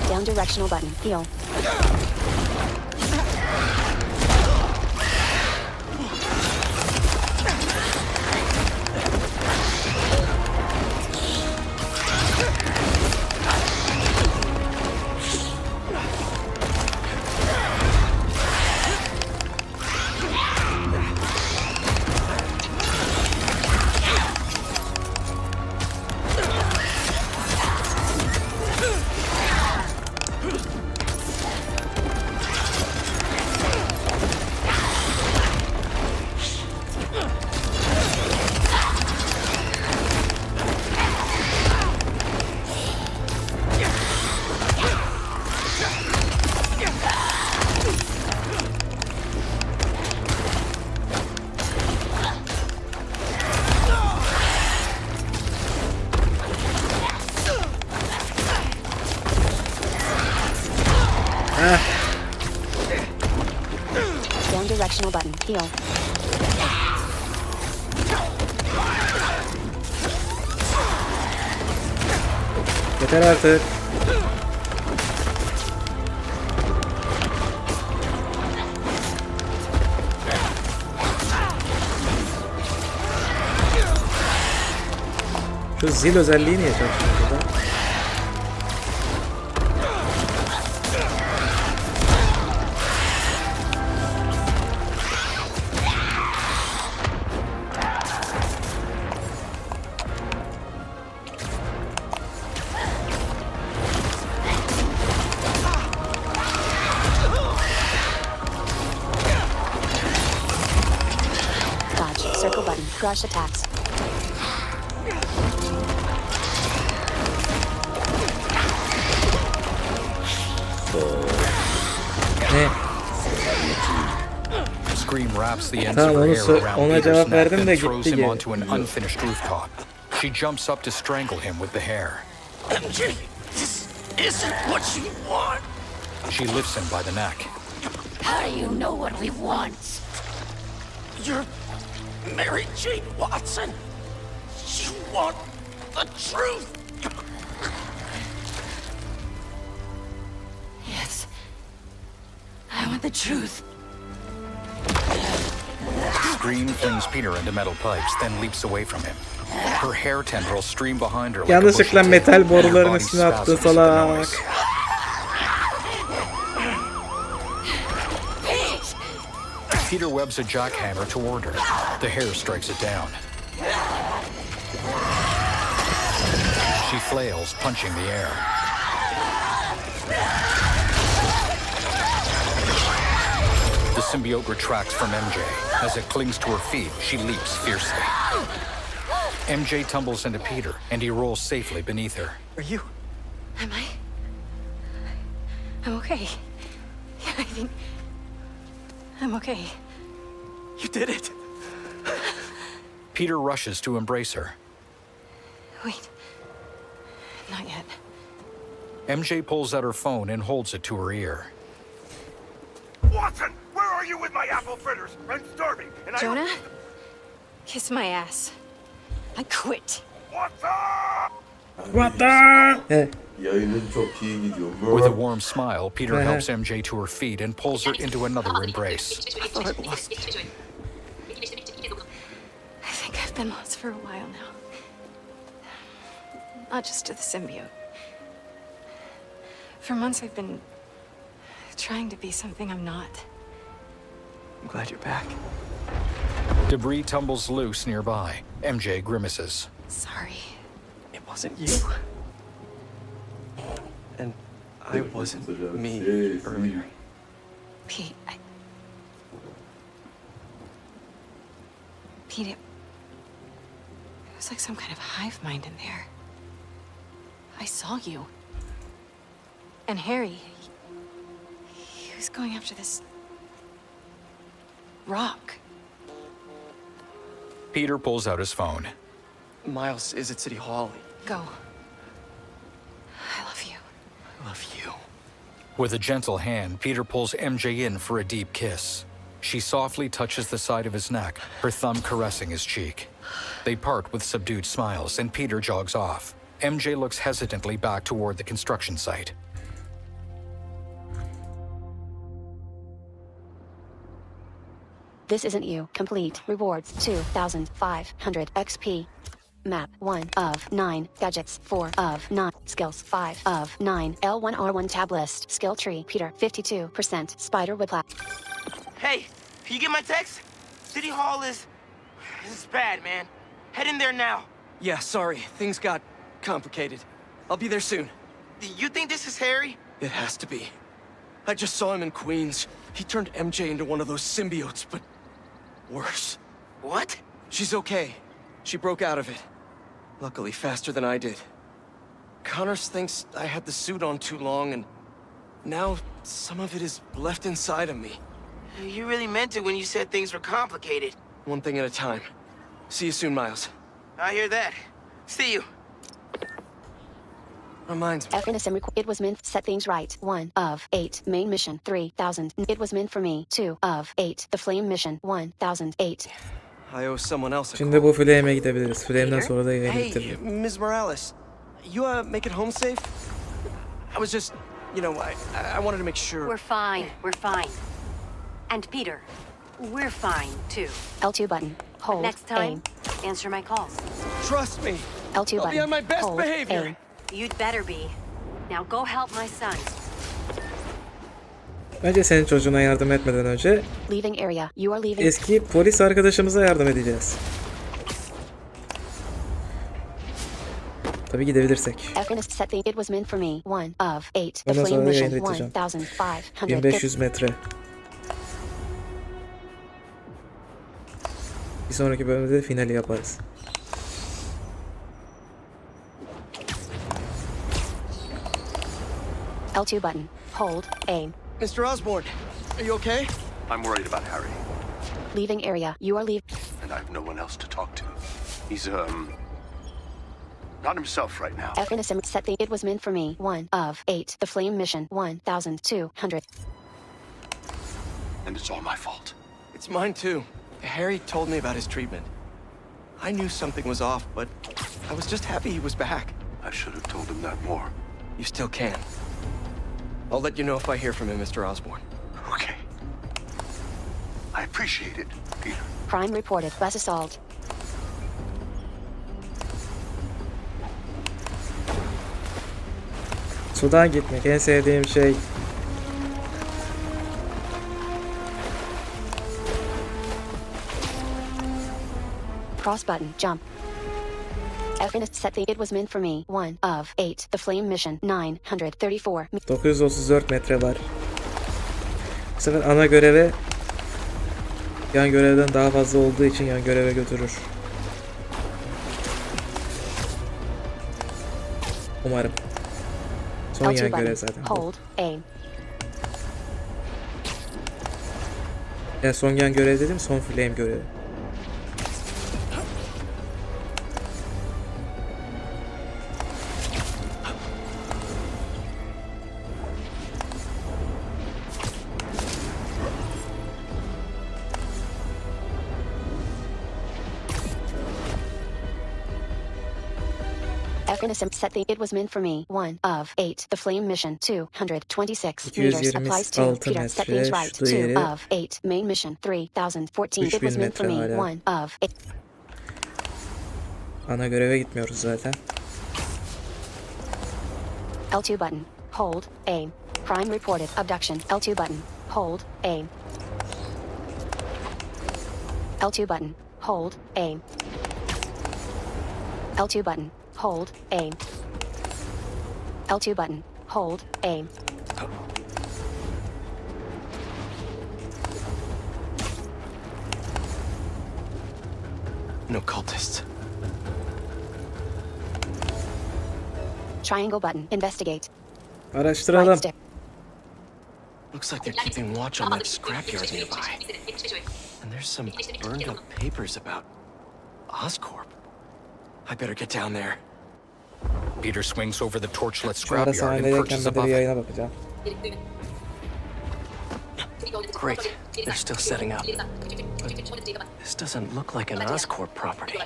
Down directional button. Heel. Down directional button. Heel. Yeter artık. Şu zil özelliği niye çalışmıyor burada? Dodge. Circle button. Crush attacks. Ne? Scream wraps the ends Tamam, of her onu hair around ona Peter's cevap neck verdim de and throws gitti him geri. onto an unfinished rooftop. She jumps up to strangle him with the hair. MJ, this isn't what you want. She lifts him by the neck. How do you know what we want? You're Mary Jane Watson. You want the truth. Yes. I want the truth. Scream flings Peter into metal pipes, then leaps away from him. Her hair tendrils stream behind her like a bushy Yanlışlıkla tail, metal and her boruların body üstüne attı spasms at the salak. noise. Peter webs a jackhammer toward her. The hair strikes it down. She flails, punching the air. The symbiote retracts from MJ. As it clings to her feet, she leaps fiercely. MJ tumbles into Peter, and he rolls safely beneath her. Are you? Am I? I'm okay. Yeah, I think I'm okay. You did it. Peter rushes to embrace her. Wait. Not yet. MJ pulls out her phone and holds it to her ear. Watson, where are you with my apple fritters? I'm starving, and Jonah? Kiss my ass. I quit. What the? Yayının çok iyi gidiyor. With a warm smile, Peter helps MJ to her feet and pulls her into another embrace. I think I've been lost for a while now. Not just to the symbiote. For months I've been trying to be something I'm not. I'm glad you're back. Debris tumbles loose nearby. MJ grimaces. Sorry. It wasn't you. And I wasn't me earlier. Pete, Pete, it was like some kind of hive mind in there. I saw you. And Harry, he was going after this rock. Peter pulls out his phone. Miles is at City Hall. Go. I love you. I love you. With a gentle hand, Peter pulls MJ in for a deep kiss. She softly touches the side of his neck, her thumb caressing his cheek. They part with subdued smiles, and Peter jogs off. MJ looks hesitantly back toward the construction site. This isn't you. Complete. Rewards 2,500 XP. Map 1 of 9. Gadgets 4 of 9. Skills 5 of 9. L1R1 tab list. Skill tree. Peter 52%. Spider whiplash. Hey, you get my text? City Hall is bad, man. Head in there now. Yeah, sorry. Things got complicated. I'll be there soon. You think this is Harry? It has to be. I just saw him in Queens. He turned MJ into one of those symbiotes, but worse. What? She's okay. She broke out of it. Luckily, faster than I did. Connors thinks I had the suit on too long, and now some of it is left inside of me. You really meant it when you said things were complicated. One thing at a time. See you soon, Miles. I hear that. See you. Reminds me. It was meant set things right. 1 of 8. Main mission 3,000. It was meant for me. 2 of 8. The flame mission 1,008. I owe someone else a Şimdi bu flame'e gidebiliriz. Flame'den sonra da yayını Hey, bitiririm. Ms. Morales. You make it home safe? I was just, you know, I wanted to make sure. We're fine. We're fine. And Peter, we're fine too. L2 button. Hold. Next time, Aim. answer my calls. Trust me. L2 I'll button. be on my best Hold. behavior. Aim. You'd better be. Now go help my son. Bence senin çocuğuna yardım etmeden önce Leaving area. You are leaving. eski polis arkadaşımıza yardım edeceğiz. Tabii gidebilirsek. Set thing. It was meant for me. 1 of 8. The Ondan flame sonra da mission yayını bitireceğim. 1,500. 1500 metre. Bir sonraki bölümde de finali yaparız. L2 button. Hold. Aim. Mr. Osborne, are you okay? I'm worried about Harry, Leaving area. You are leaving. and I have no one else to talk to. He's, Not himself right now. F in a set the it was meant for me. 1 of 8. The flame mission 1200. And it's all my fault. It's mine too. Harry told me about his treatment. I knew something was off, but I was just happy he was back. I should have told him that more. You still can. I'll let you know if I hear from him, Mr. Osborn. Okay. I appreciate it, Peter. Crime reported. Bus assault. Sudan gitmek en sevdiğim şey. Cross button. Jump. F in a set the it was meant for me. 1 of 8. The flame mission 934. 934 metre var. Bu sefer ana göreve yan görevden daha fazla olduğu için yan göreve götürür. Umarım. Son yan görev zaten. Hold. Aim. Ya son yan görev dedim, son flame görevi. F in a set the it was meant for me. 1 of 8. The flame mission 226 meters applies to Peter. Set things right. 2 of 8. Main mission 3014. It was meant for me. 1 of 8. Ana göreve gitmiyoruz zaten. L2 button. Hold. Aim. Crime reported. Abduction. L2 button. Hold. Aim. L2 button. Hold. Aim. L2 button. Hold. Aim. L2 button. Hold. Aim. No cultists. Triangle button. Investigate. Araştıralım. Right stick. Looks like they're keeping watch on that scrapyard nearby. And there's some burned up papers about Oscorp. I better get down there. Peter swings over the torchlit Şu ara scrapyard and sahnedeyken perches ben de above bir it. yayına bakacağım. Great. They're still setting up. But this doesn't look like an Oscorp property.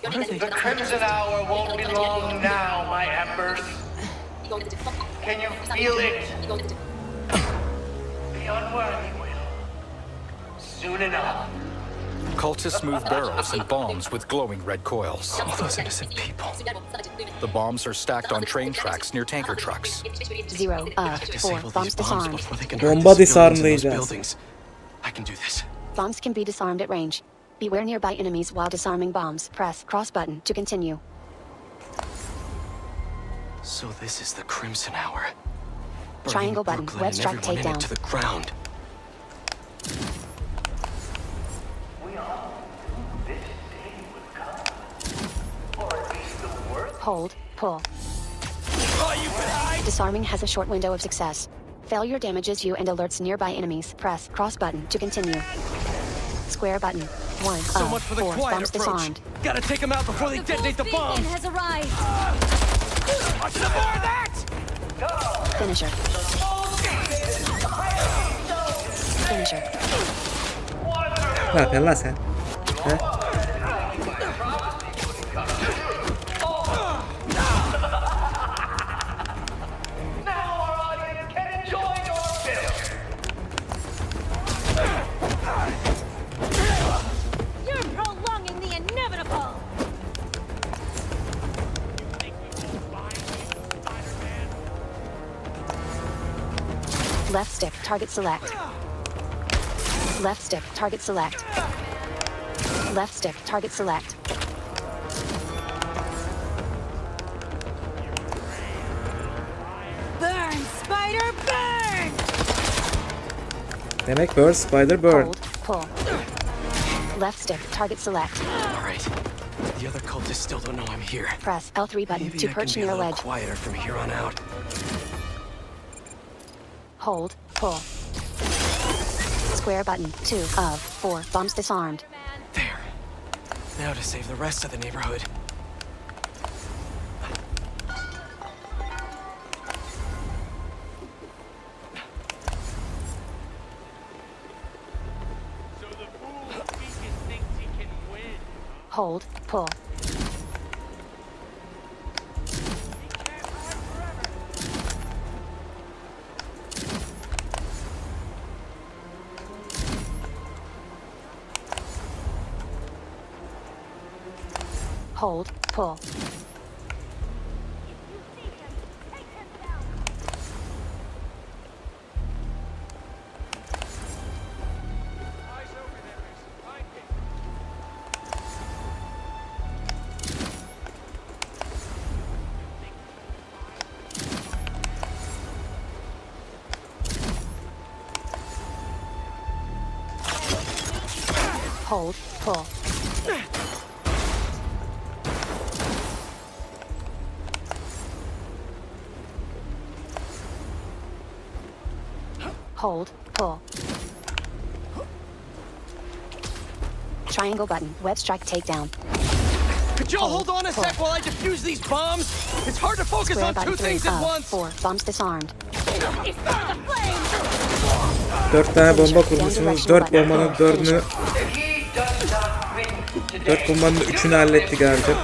What are they? The Crimson Hour won't be long now, my embers. Can you feel it? The unworthy will. Soon enough. Cultists move barrels and bombs with glowing red coils. All those innocent people. The bombs are stacked on train tracks near tanker trucks. 0 of 4. Bombs disarmed. Bomba disarmlayacağız. I can do this. Bombs can be disarmed at range. Beware nearby enemies while disarming bombs. Press cross button to continue. So this is the Crimson Hour. Triangle button. Brooklyn Red and strike everyone in takedown. it to the ground. Hold. Pull. Disarming has a short window of success. Failure damages you and alerts nearby enemies. Press cross button to continue. Square button. 1 So of much for the 4. quiet Bombs approach. disarmed. Gotta take them out before they detonate the bombs. has arrived. Watch the more of that! Finisher. Finisher. Ne yapıyorsun lan sen? He? You're prolonging the inevitable. Left stick. Target select. Left stick. Target select. Left stick. Target select. Burn, spider, burn! Demek Burn, Spider, Burn. Hold. Pull. Left stick. Target select. All right. The other cultists still don't know I'm here. Press L3 button Maybe to I perch can be near a little ledge. quieter from here on out. Hold. Pull. Square button. 2 of 4. Bombs disarmed. There. Now to save the rest of the neighborhood. Hold, pull. Hold, pull. Hold, pull. Hold, pull. Triangle button, web strike takedown. Could y'all hold on a sec while I defuse these bombs? It's hard to focus Square on two button, things at 3 once. 4, bombs disarmed. 4 tane bomba kurmuşsunuz. 4 bombanın 4'ünü... 4 bombanın 3'ünü halletti garcım.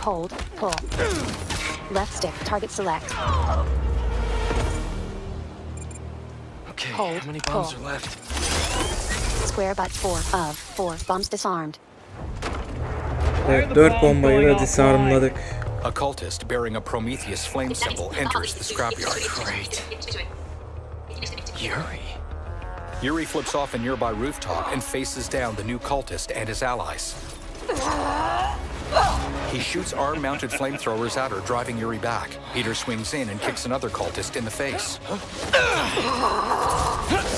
Hold, pull. Left stick, target select. Okay, Hold, how many bombs pull. are left? Square but 4 of 4, bombs disarmed. Evet, 4 bombayı da disarmladık. A cultist bearing a Prometheus flame symbol enters the scrapyard. Great. Yuri. Yuri flips off a nearby rooftop and faces down the new cultist and his allies. He shoots arm-mounted flamethrowers at her, driving Yuri back. Peter swings in and kicks another cultist in the face.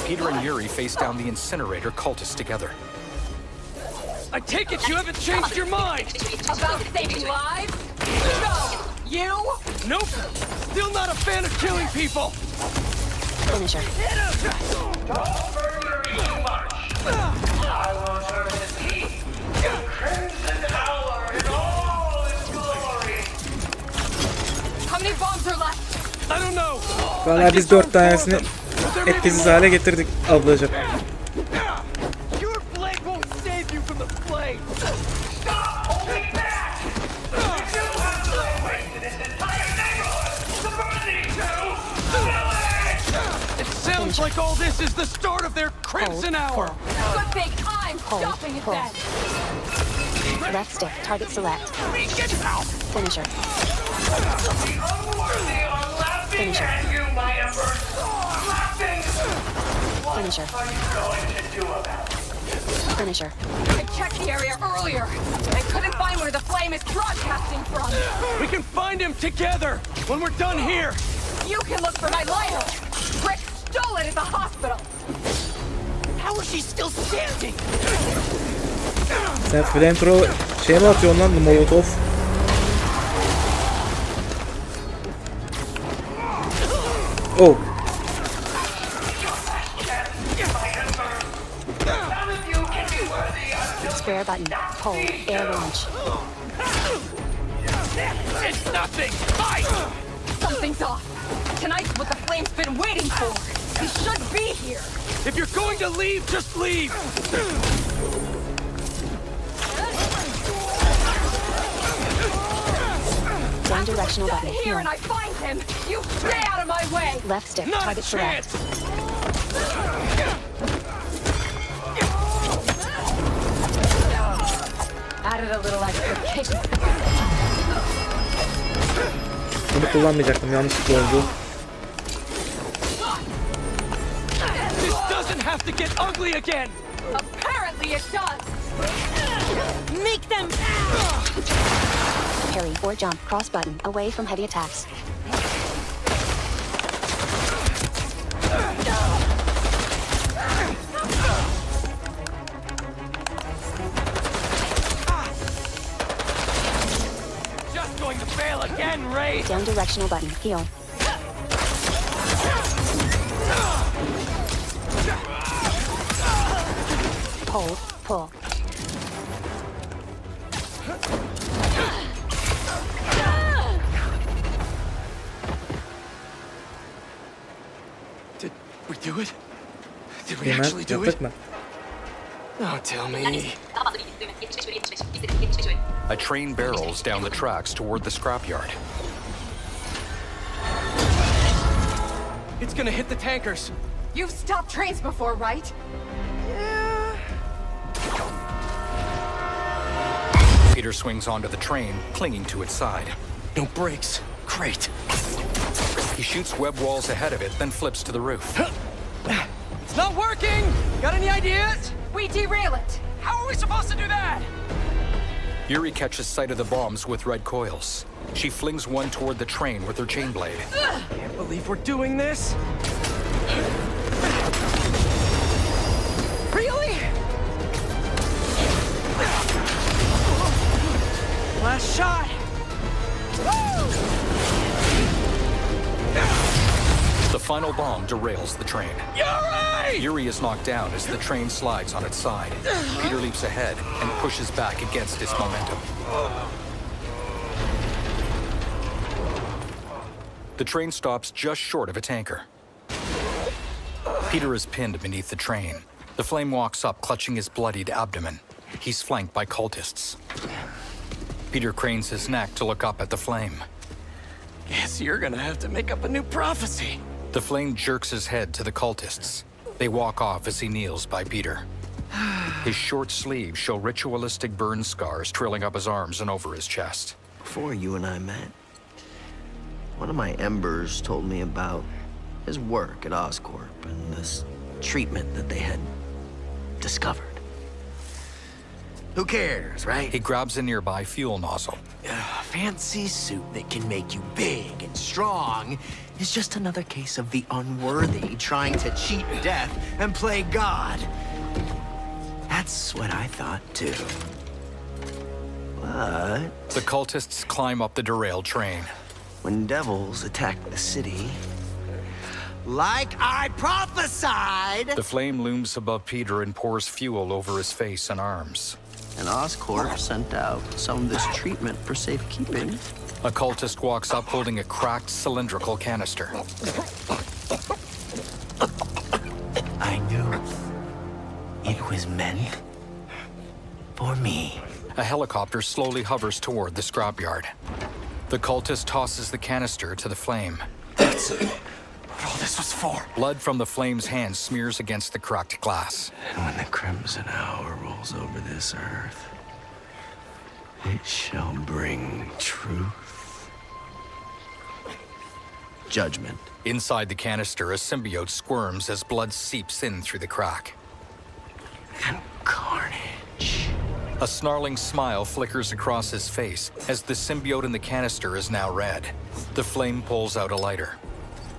Peter and Yuri face down the incinerator cultists together. I take it you haven't changed your mind! About saving lives? No! You? Nope! Still not a fan of killing people! Finisher. Don't murder too much. I will turn the heat to crimson hour in all its glory. How many bombs are left? I don't know. Vallahi biz 4 tanesini etkisiz hale getirdik ablacığım. Your blade won't save you from the flame. Stop holding back! You have laid waste to this entire neighborhood to burn these two! It sounds like all this is the start of their crimson hour. Good thing I'm stopping it pull. then. Left stick, target select. Finisher. The unworthy are laughing at you, my embers! Laughing! Finisher. What are you going to do about it? Finisher. I checked the area earlier and couldn't find where the flame is broadcasting from. We can find him together when we're done here. You can look for my lighter. Rick stole it at the hospital. How is she still standing? Sen flamethrower şey mi atıyorsun lan, molotov? Oh. Square button, hold, air launch. It's nothing! Fight! Something's off. Tonight's what the flame's been waiting for. He should be here. If you're going to leave, just leave! One directional button, Here here. and I find him. You stay out of my way. Left stick, Not a target select. chance! Added a little extra kick. Bunu kullanmayacaktım, yanlışlıkla oldu. This doesn't have to get ugly again! Apparently it does. Make them. parry or jump cross button away from heavy attacks. Just going to fail again, Ray! Down directional button, heal. Hold, pull. Did we do it? Did we Bilmem, actually do it? yaptık mı? Don't tell me. Daha fazla değil. Düğme 75 öyle 75. 75 öyle. A train barrels down the tracks toward the scrapyard. It's gonna hit the tankers. You've stopped trains before, right? Peter swings onto the train, clinging to its side. No brakes. Great. He shoots web walls ahead of it, then flips to the roof. It's not working! Got any ideas? We derail it. How are we supposed to do that? Yuri catches sight of the bombs with red coils. She flings one toward the train with her chain blade. Can't believe we're doing this. Really? Last shot. The final bomb derails the train. Yuri! Yuri is knocked down as the train slides on its side. Peter leaps ahead and pushes back against its momentum. The train stops just short of a tanker. Peter is pinned beneath the train. The flame walks up, clutching his bloodied abdomen. He's flanked by cultists. Peter cranes his neck to look up at the flame. Guess you're gonna have to make up a new prophecy. The flame jerks his head to the cultists. They walk off as he kneels by Peter. His short sleeves show ritualistic burn scars trailing up his arms and over his chest. Before you and I met, one of my embers told me about his work at Oscorp and this treatment that they had discovered. Who cares, right? He grabs a nearby fuel nozzle. A fancy suit that can make you big and strong is just another case of the unworthy trying to cheat death and play God. That's what I thought, too. But The cultists climb up the derailed train. when devils attack the city, like I prophesied, The flame looms above Peter and pours fuel over his face and arms. and Oscorp sent out some of this treatment for safekeeping. A cultist walks up holding a cracked cylindrical canister. I knew it was meant for me. A helicopter slowly hovers toward the scrapyard. The cultist tosses the canister to the flame. That's what all this was for. Blood from the flame's hand smears against the cracked glass. And when the crimson hour rolls over this earth, it shall bring truth. Judgment. Inside the canister, a symbiote squirms as blood seeps in through the crack. And carnage. A snarling smile flickers across his face as the symbiote in the canister is now red. The flame pulls out a lighter.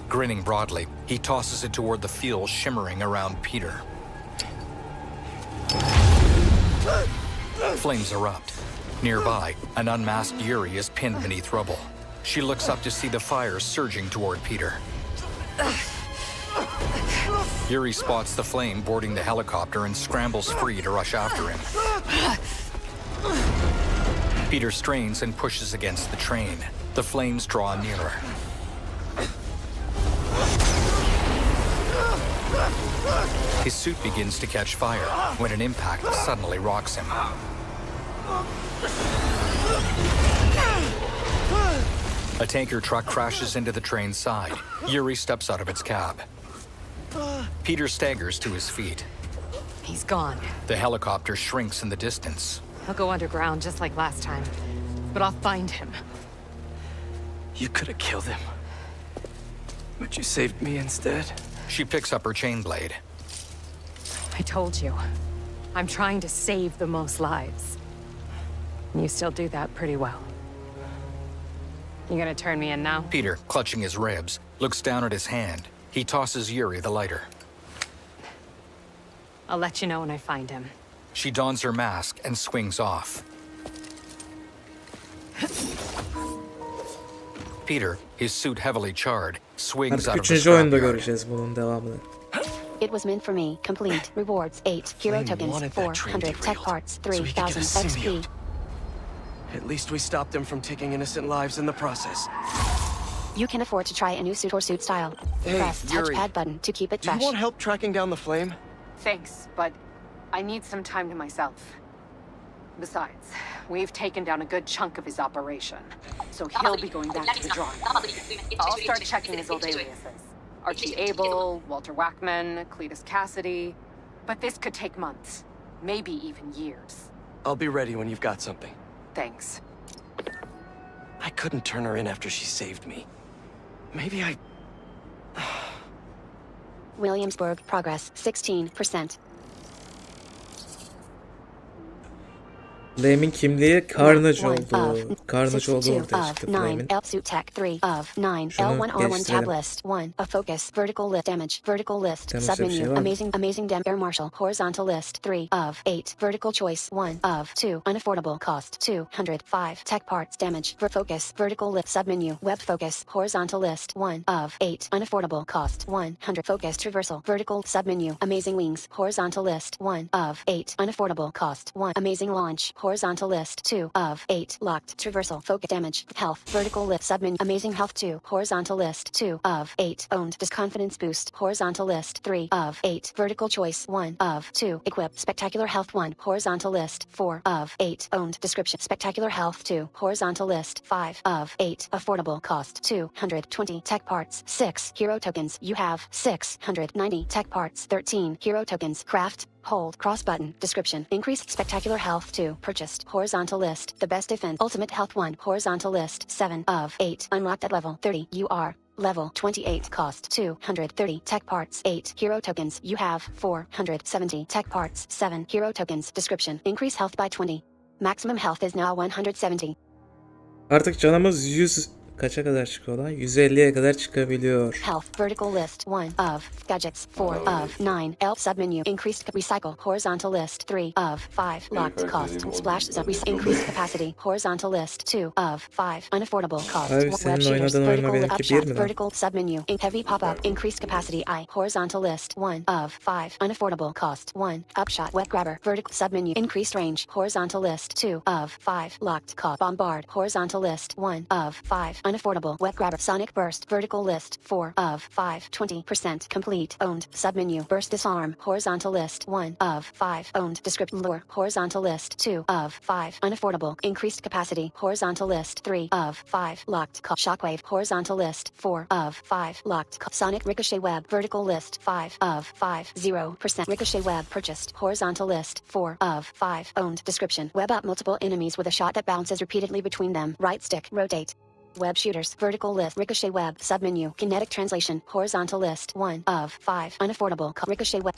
Grinning broadly, he tosses it toward the fuel shimmering around Peter. Flames erupt. Nearby, an unmasked Yuri is pinned beneath rubble. She looks up to see the fire surging toward Peter. Yuri spots the flame boarding the helicopter and scrambles free to rush after him. Peter strains and pushes against the train. The flames draw nearer. His suit begins to catch fire when an impact suddenly rocks him. A tanker truck crashes into the train's side. Yuri steps out of its cab. Peter staggers to his feet. He's gone. The helicopter shrinks in the distance. He'll go underground just like last time. But I'll find him. You could have killed him. But you saved me instead. She picks up her chain blade. I told you. I'm trying to save the most lives. And you still do that pretty well. You gonna turn me in now? Peter, clutching his ribs, looks down at his hand. He tosses Yuri the lighter. I'll let you know when I find him. She dons her mask and swings off. Peter, his suit heavily charred, swings Artık out of the 3. oyunda scrapyard. göreceğiz bunun devamını. It was meant for me. Complete. Rewards 8. Hero tokens 400. Tech parts 3000 XP. At least we stopped them from taking innocent lives in the process. You can afford to try a new suit or suit style. Hey, Press Yuri. touchpad button to keep it Do you fresh. want help tracking down the flame? Thanks, but I need some time to myself. Besides, we've taken down a good chunk of his operation, so he'll be going back to the drawing board. I'll start checking his old aliases. Archie Abel, Walter Wackman, Cletus Cassidy. But this could take months, maybe even years. I'll be ready when you've got something. Thanks. I couldn't turn her in after she saved me. Maybe I... Williamsburg progress 16%. Flame'in kimliği Carnage One oldu. of Carnage oldu 62 ortaya of çıktı 9 Flame'in. L suit tech 3 of 9 Şunu L1 R1 tab geliştirelim. list 1 of focus vertical list damage vertical list Temmuz'da bir şey submenu var mı? amazing air marshal horizontal list 3 of 8 vertical choice 1 of 2 unaffordable cost 205 tech parts damage focus vertical list submenu web focus horizontal list 1 of 8 unaffordable cost 100 focus traversal vertical submenu amazing wings horizontal list 1 of 8 unaffordable cost 1 amazing launch horizontal list 2 of 8 locked traversal focus damage health vertical list submenu amazing health 2 horizontal list 2 of 8 owned disconfidence boost horizontal list 3 of 8 vertical choice 1 of 2 equip spectacular health 1 horizontal list 4 of 8 owned description spectacular health 2 horizontal list 5 of 8 affordable cost 220 tech parts 6 hero tokens you have 690 tech parts 13 hero tokens craft hold cross button description increase spectacular health 2 purchased horizontal list the best defense ultimate health 1 horizontal list 7 of 8 unlocked at level 30 you are level 28 cost 230 tech parts 8 hero tokens you have 470 tech parts 7 hero tokens description increase health by 20 maximum health is now 170. Artık canımız 100 kaça kadar çıkıyor lan? 150'ye kadar çıkabiliyor. Health vertical list 1 of gadgets 4 of 9 L submenu increased recycle horizontal list 3 of 5 locked cost splash zone increased capacity horizontal list 2 of 5 unaffordable cost Abi senin oynadığın oyunla benimki bir mi lan? vertical submenu heavy pop up increased capacity I horizontal list 1 of 5 unaffordable cost 1 upshot wet grabber vertical submenu increased range horizontal list 2 of 5 locked cost bombard horizontal list 1 of 5 unaffordable wet grabber sonic burst vertical list 4 of 5 20% complete owned submenu burst disarm horizontal list 1 of 5 owned description lure horizontal list 2 of 5 unaffordable increased capacity horizontal list 3 of 5 locked shockwave horizontal list 4 of 5 locked sonic ricochet web vertical list 5 of 5 0% ricochet web purchased horizontal list 4 of 5 owned description web up multiple enemies with a shot that bounces repeatedly between them right stick rotate web shooters vertical list ricochet web submenu kinetic translation horizontal list 1 of 5 unaffordable ricochet web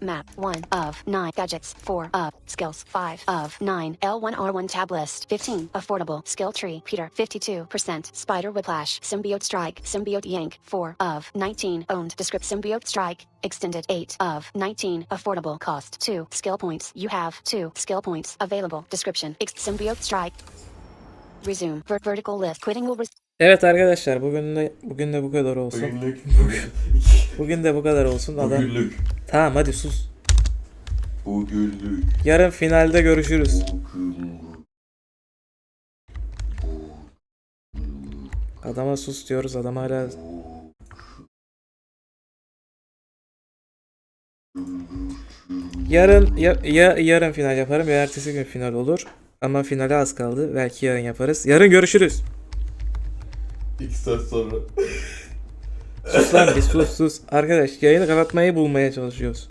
map 1 of 9 gadgets 4 of skills 5 of 9 L1 R1 tab list 15 affordable skill tree Peter 52% spider whiplash symbiote strike symbiote yank 4 of 19 owned descript symbiote strike extended 8 of 19 affordable cost 2 skill points you have 2 skill points available description symbiote strike resume vertical list quitting will Evet arkadaşlar bugün de bu kadar olsun. Bugün de bu kadar olsun. Adam. Bugünlük. Tamam hadi sus. Bugünlük. Yarın finalde görüşürüz. Adama sus diyoruz. Adam hala yarın yarın final yaparım ya ertesi gün final olur. Ama finale az kaldı. Belki yarın yaparız. Yarın görüşürüz. 2 saat sonra. Sus lan bir sus. Arkadaş yayını kapatmayı bulmaya çalışıyoruz.